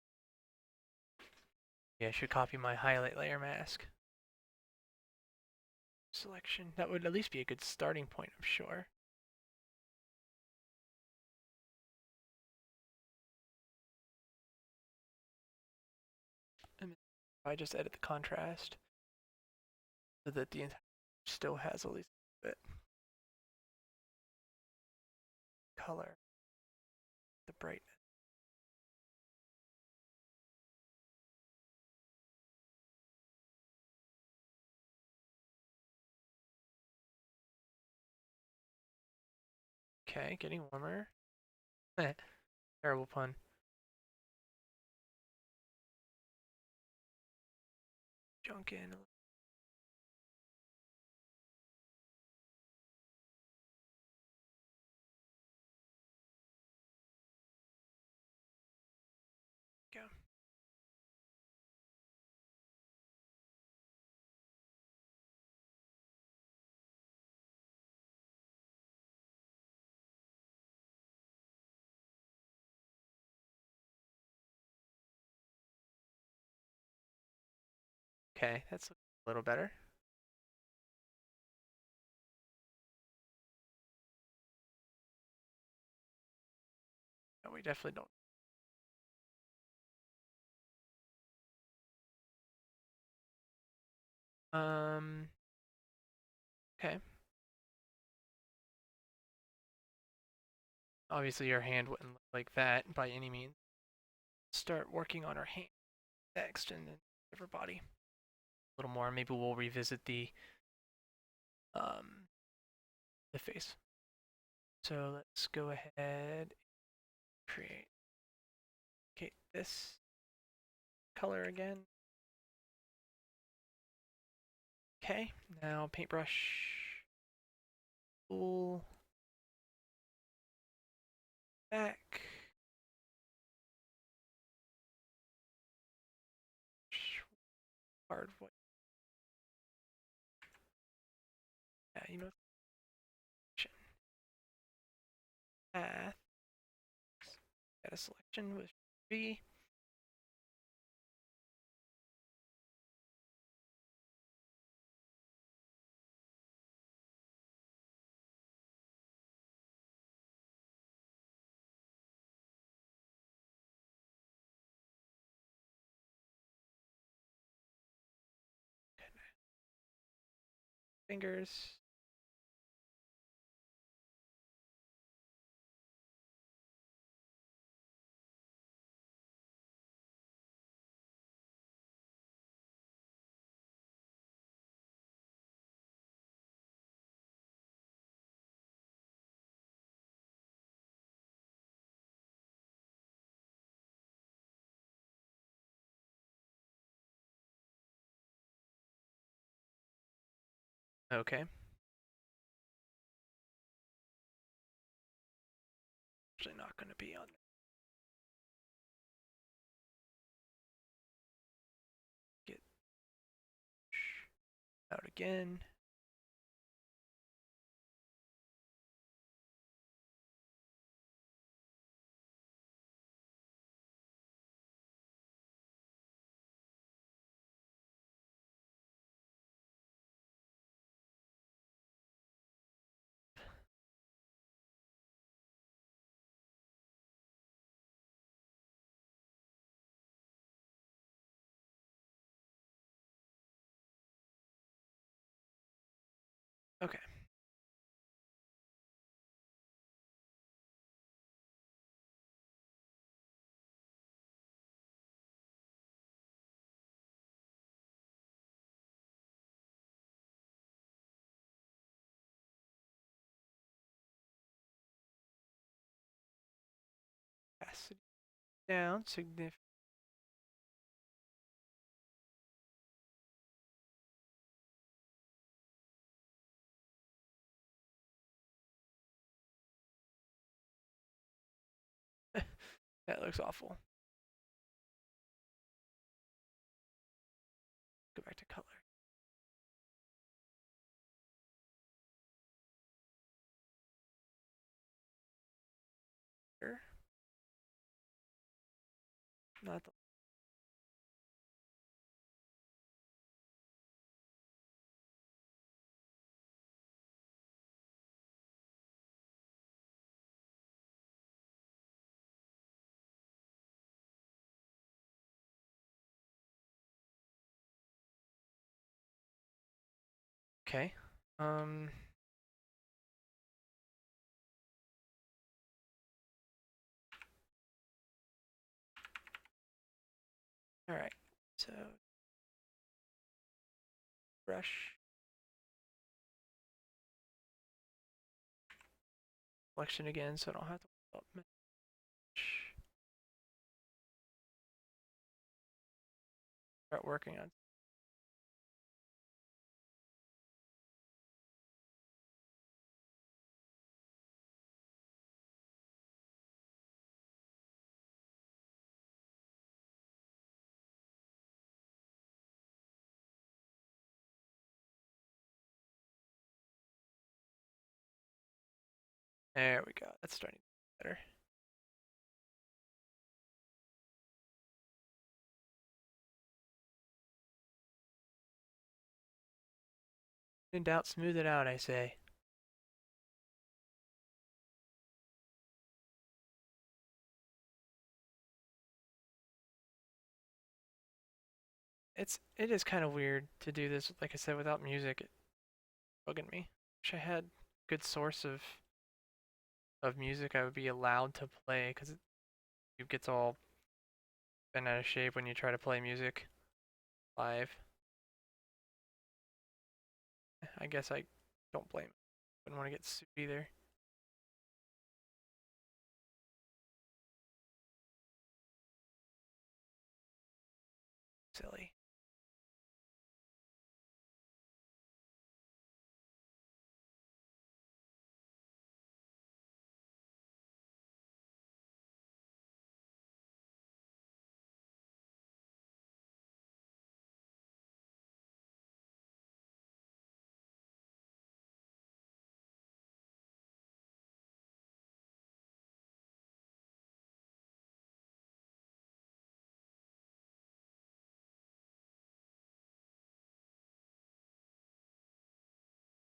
Yeah, I should copy my highlight layer mask. Selection. That would at least be a good starting point, I'm sure. I just edit the contrast so that the entire still has at least a bit color, the brightness. Okay, getting warmer. Terrible pun. Junk in. Go. Okay, that's a little better. No, we definitely don't. Okay. Obviously your hand wouldn't look like that by any means. Start working on our hand next and then give our body a little more. Maybe we'll revisit um the face. So let's go ahead and create this color again. Okay, now paintbrush, pull back. Hard white. Yeah, you know, path. Got a selection with B. Fingers. Okay. Actually not going to be on there. Get out again. Okay. Opacity down significantly. That looks awful. Go back to color. Here. Not the Okay. All right. So brush selection again, so I don't have to worry about mesh. Start working on. There we go. That's starting to get better. In doubt, smooth it out, I say. It is kind of weird to do this, like I said, without music. It's bugging me. Wish I had a good source of music I would be allowed to play, because it gets all bent out of shape when you try to play music live. I guess I don't blame it. Wouldn't want to get sued either. Silly.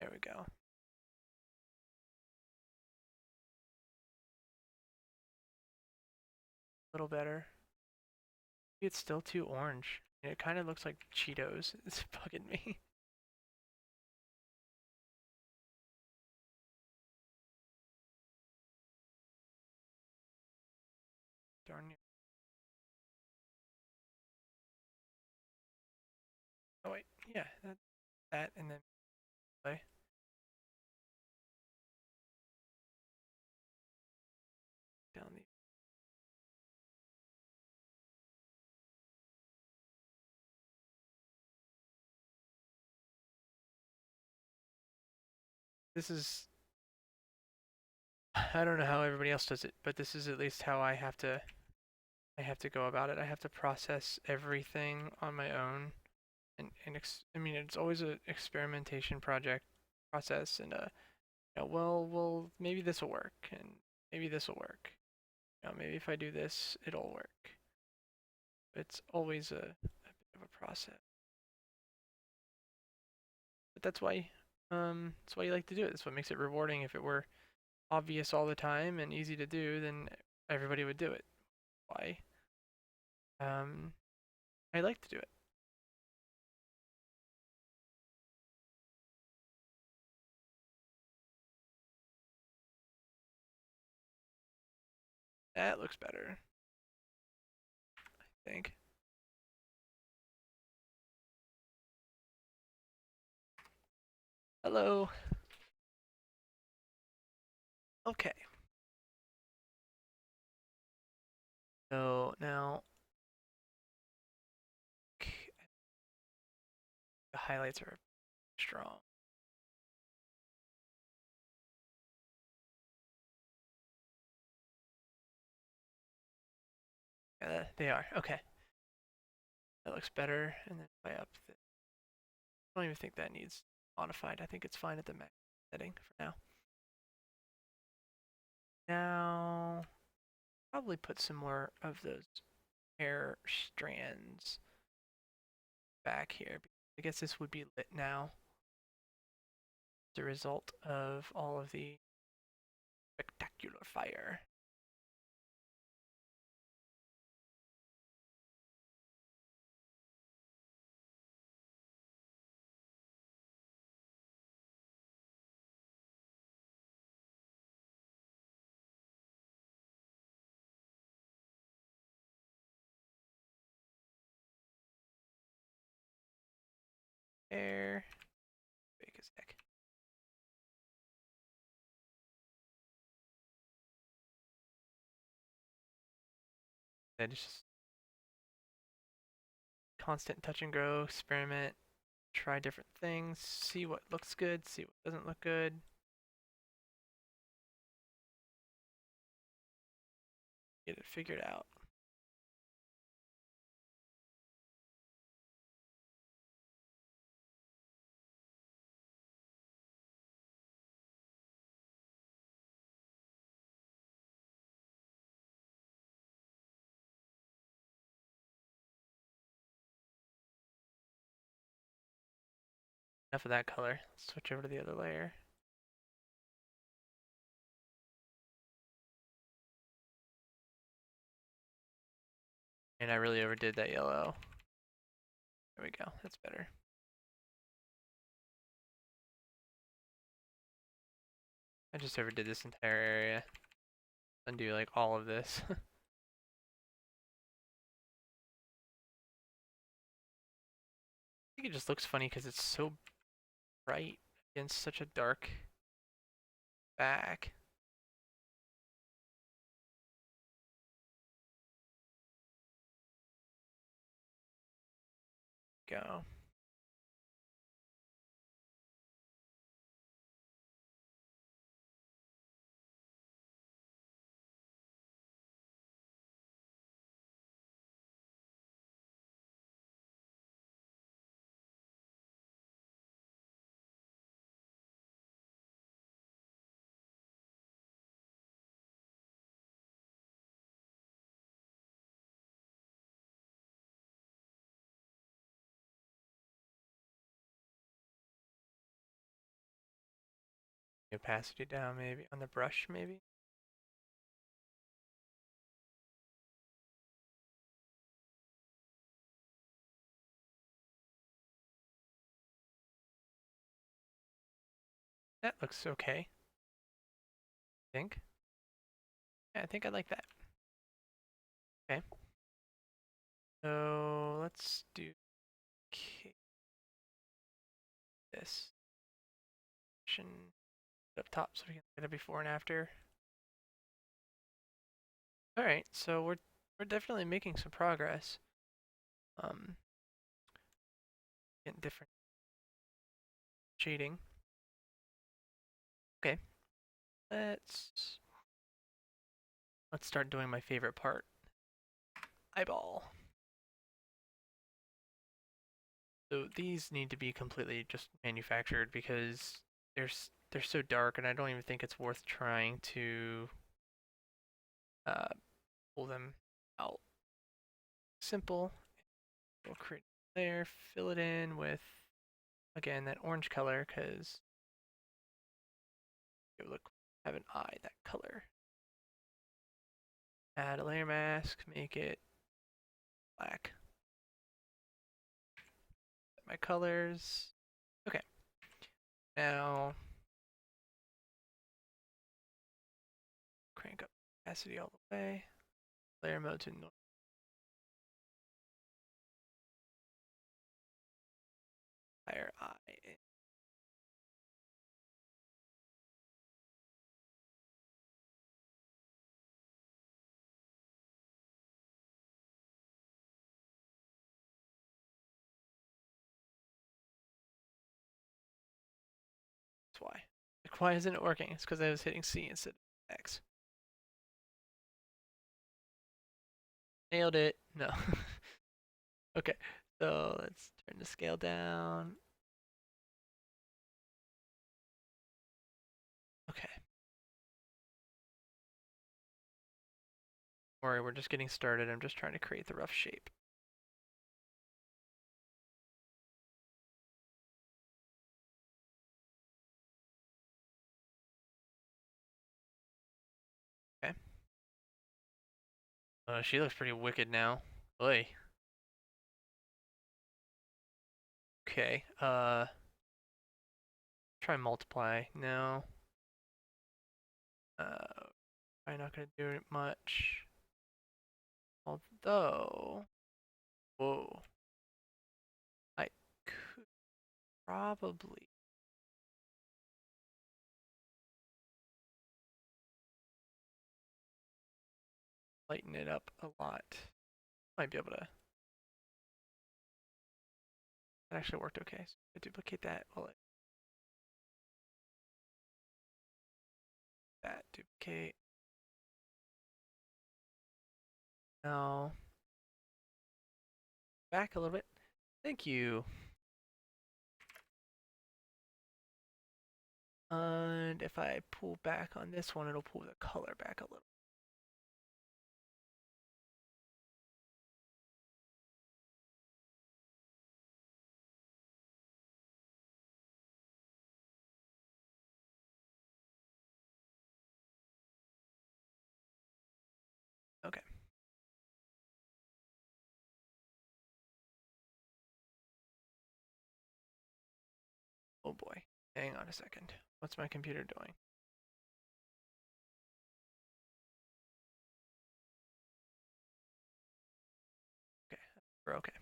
There we go. A little better. It's still too orange. It kind of looks like Cheetos. It's bugging me. Darn it. Oh wait, yeah, that and then play down the. This is. I don't know how everybody else does it, but this is at least how I have to. I have to go about it. I have to process everything on my own, and I mean it's always an experimentation project process, and well, maybe this will work, and maybe this will work. Maybe if I do this, it'll work. It's always a bit of a process. But that's why you like to do it. That's what makes it rewarding. If it were obvious all the time and easy to do, then everybody would do it. Why? Um, I like to do it. That looks better, I think. Hello. Okay. So now the highlights are strong. Yeah, they are. Okay. That looks better. And then if I up the, I don't even think that needs modified. I think it's fine at the max setting for now. Now, probably put some more of those hair strands back here. I guess this would be lit now as a result of all of the spectacular fire. there. Big as heck. Then it's just constant touch and grow, experiment, try different things, see what looks good, see what doesn't look good. Get it figured out. Enough of that color. Let's switch over to the other layer. And I really overdid that yellow. There we go. That's better. I just overdid this entire area. Undo like all of this. I think it just looks funny because it's so bright against such a dark back. Go. Opacity down maybe on the brush maybe. That looks okay. I think. Yeah, I think I like that. Okay. So let's do this. Up top so we can get a before and after. All right, so we're definitely making some progress. Getting different shading. Okay, let's start doing my favorite part. Eyeball. So these need to be completely just manufactured because they're so dark, and I don't even think it's worth trying to pull them out. Simple. We'll create a layer, fill it in with, again, that orange color because it would look, have an eye, that color. Add a layer mask, make it black. Set my colors. Okay. Now crank up opacity all the way. Layer mode to normal. Higher eye. That's why. Like, why isn't it working? It's because I was hitting C instead of X. Nailed it. No. Okay. So let's turn the scale down. Okay. Don't worry, we're just getting started. I'm just trying to create the rough shape. Okay. She looks pretty wicked now. Oy. Okay. Try multiply. No. I'm not gonna do it much. Although, whoa, I could. probably lighten it up a lot. Might be able to. That actually worked okay. So I duplicate that. Well, that duplicate. Now back a little bit. Thank you. And if I pull back on this one, it'll pull the color back a little. Okay. Oh boy. Hang on a second. What's my computer doing? Okay. We're okay.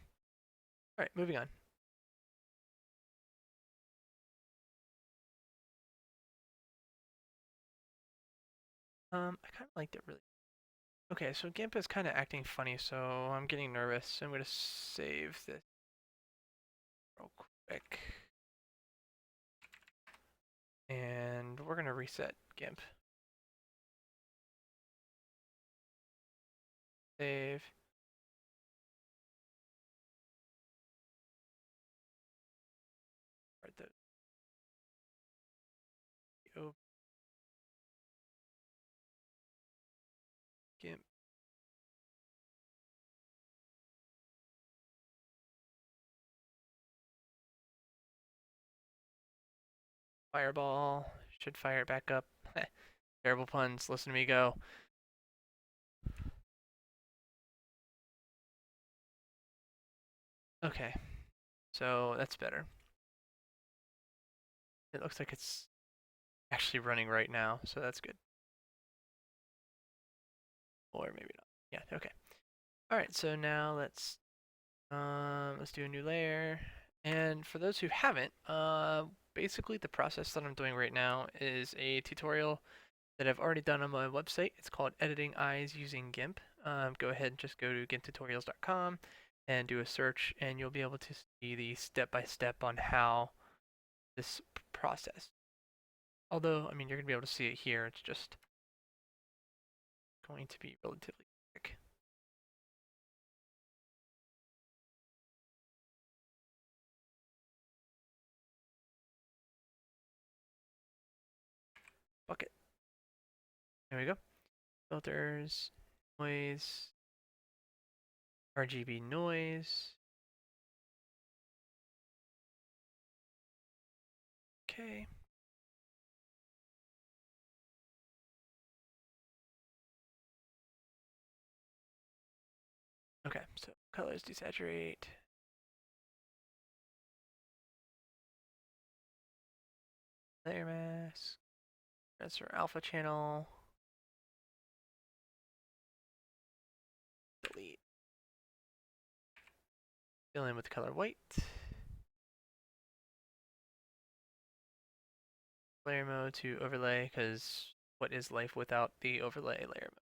All right, moving on. I kind of liked it really. Okay, so GIMP is kind of acting funny, so I'm getting nervous. I'm gonna save this real quick. And we're gonna reset GIMP. Save. Right, the GIMP. Fireball. Should fire it back up. Terrible puns. Listen to me go. Okay, so that's better. It looks like it's actually running right now, so that's good. Or maybe not. Yeah, okay. All right, so now let's do a new layer. And for those who haven't, basically the process that I'm doing right now is a tutorial that I've already done on my website. It's called Editing Eyes Using GIMP. Go ahead and just go to gimptutorials.com and do a search, and you'll be able to see the step-by-step on how this process. Although, I mean, you're going to be able to see it here. It's just going to be relatively quick. Bucket. There we go. Filters, noise, RGB noise. Okay. Okay, so colors desaturate. Layer mask. That's our alpha channel. Delete. Fill in with color white. Layer mode to overlay, because what is life without the overlay layer mode?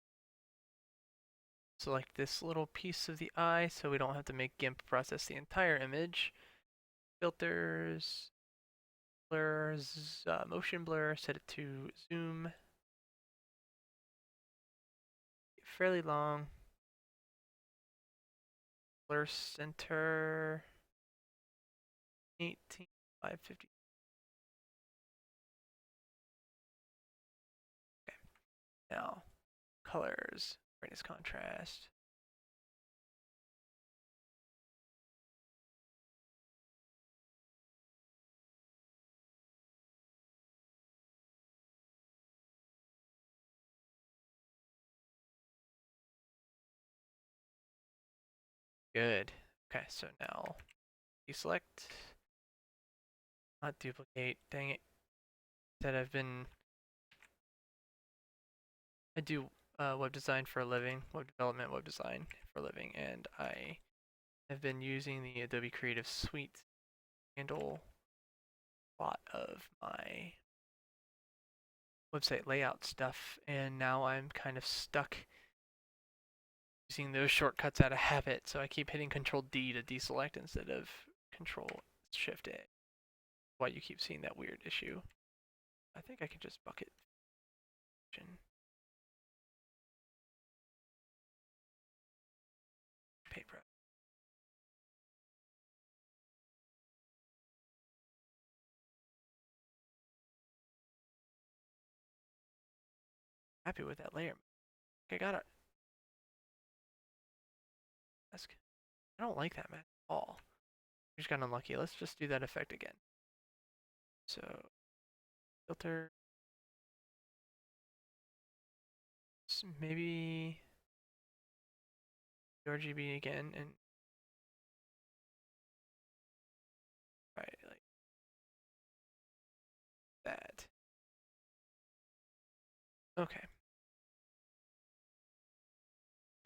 Select this little piece of the eye so we don't have to make GIMP process the entire image. Filters, blurs, motion blur, set it to zoom. Fairly long. Blur center 18550. Okay. Now colors, brightness contrast. Good. Okay, so now deselect, not duplicate. Dang it. That I do web design for a living, web development, web design for a living, and I have been using the Adobe Creative Suite to handle lot of my website layout stuff, and now I'm kind of stuck using those shortcuts out of habit, so I keep hitting Control D to deselect instead of Control Shift A. Why you keep seeing that weird issue. I think I can just bucket paintbrush. Happy with that layer. I got it. I don't like that mask at all. I just got unlucky. Let's just do that effect again. So filter, maybe RGB again, and right like that. Okay.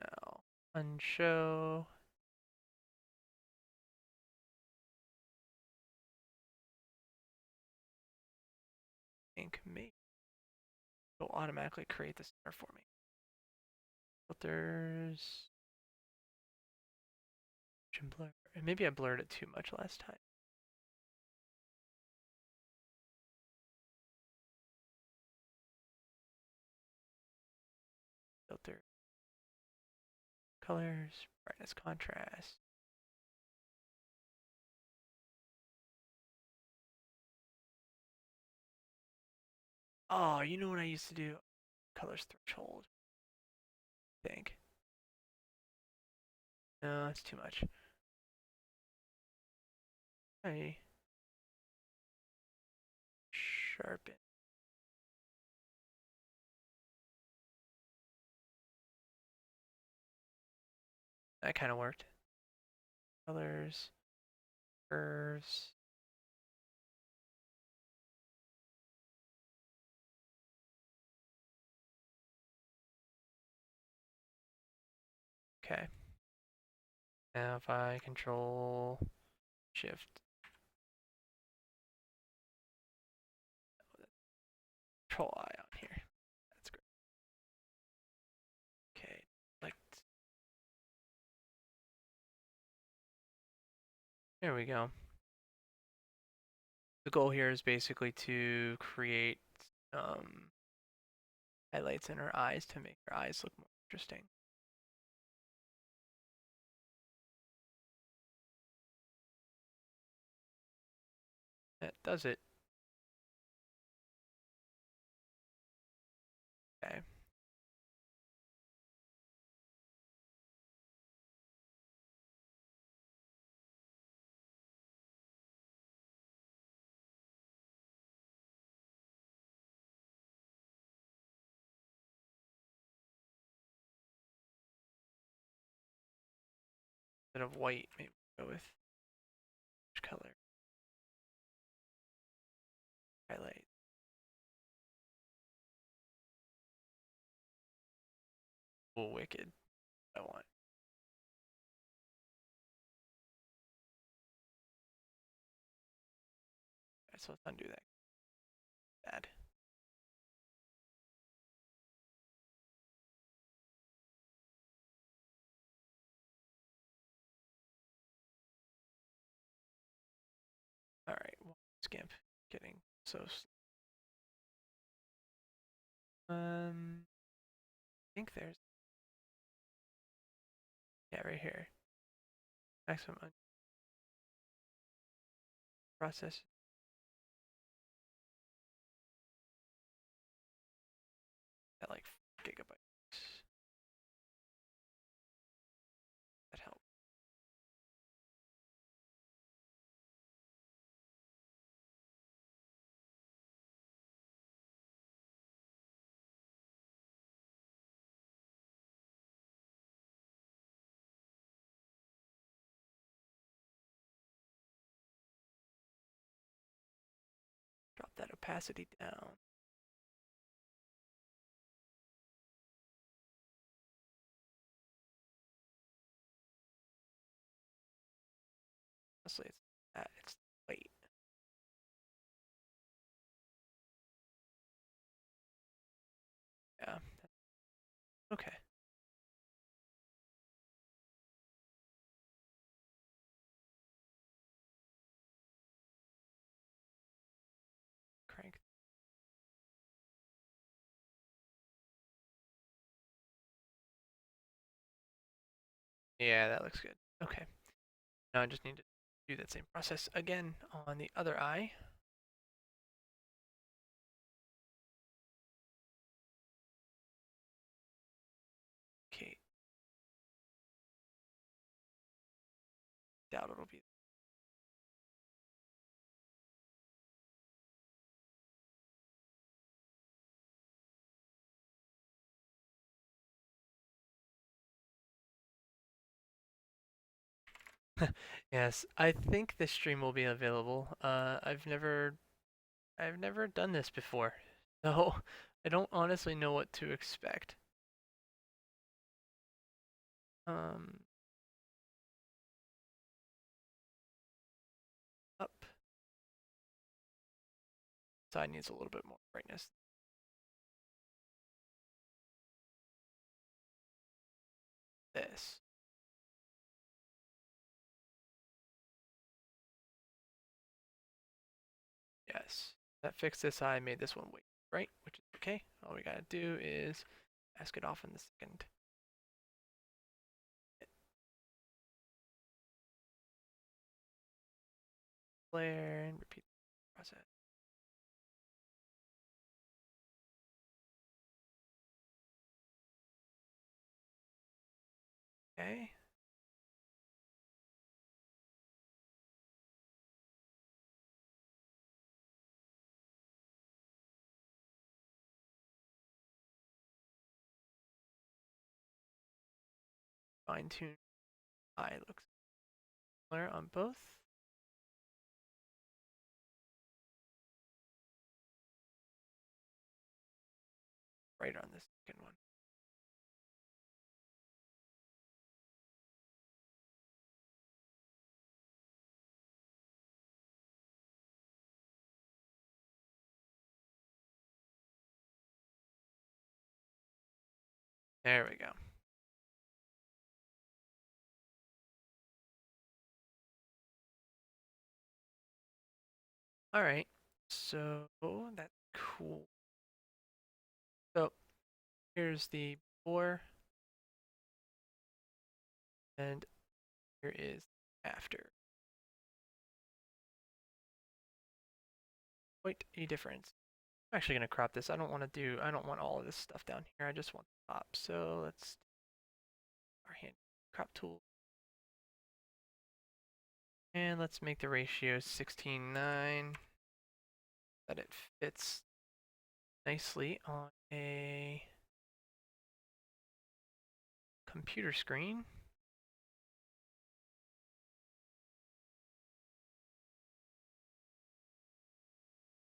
Now unshow. I think maybe it'll automatically create the center for me. Filters. Blur. And maybe I blurred it too much last time. Filter. Colors. Brightness, contrast. Oh, you know what I used to do? Colors threshold. I think. No, that's too much. I sharpen. That kind of worked. Colors, curves. Okay. Now if I control shift, control I on here. That's great. Okay. Like there we go. The goal here is basically to create highlights in her eyes to make her eyes look more interesting. That does it. Okay. Instead of white, maybe go with which color? Highlight. Oh, wicked. I want. Alright, so let's undo that. Bad. Alright, skimp. Getting so I think there's yeah, right here. Maximum process. At like gigabytes. That helps. Drop that opacity down. Honestly, it's that it's weight. Okay. Crank. Yeah, that looks good. Okay. Now I just need to do that same process again on the other eye. Okay. Doubt it'll be. Yes, I think this stream will be available. I've never done this before, so I don't honestly know what to expect. Um, Up. Side needs a little bit more brightness. This. Yes. That fixed this eye, made this one white, right? Which is okay. All we gotta do is mask it off in the second. Flare and repeat the process. Okay. Fine tune eye looks similar on both. Right on this second one. There we go. All right. So that's cool. So here's the before, and here is after. Quite a difference. I'm actually gonna crop this. I don't want all of this stuff down here. I just want the top. So let's our hand crop tool. And let's make the ratio 16:9. That it fits nicely on a computer screen.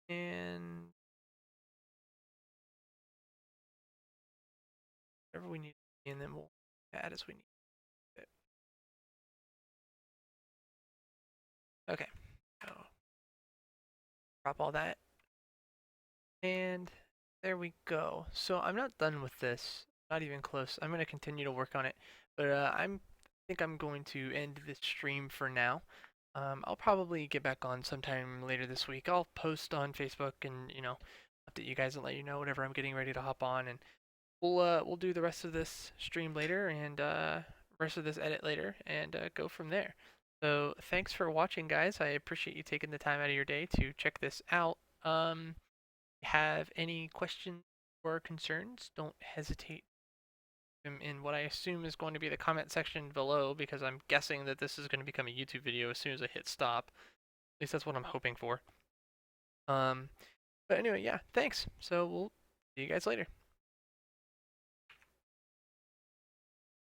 And whatever we need, and then we'll add as we need it. Okay. So crop all that. And there we go. So I'm not done with this. Not even close. I'm going to continue to work on it. But think I'm going to end this stream for now. I'll probably get back on sometime later this week. I'll post on Facebook and, update you guys and let you know whenever I'm getting ready to hop on, and we'll do the rest of this stream later and rest of this edit later and go from there. So thanks for watching, guys. I appreciate you taking the time out of your day to check this out. Have any questions or concerns, don't hesitate in what I assume is going to be the comment section below, because I'm guessing that this is going to become a YouTube video as soon as I hit stop. At least that's what I'm hoping for. But anyway, yeah, thanks. So we'll see you guys later.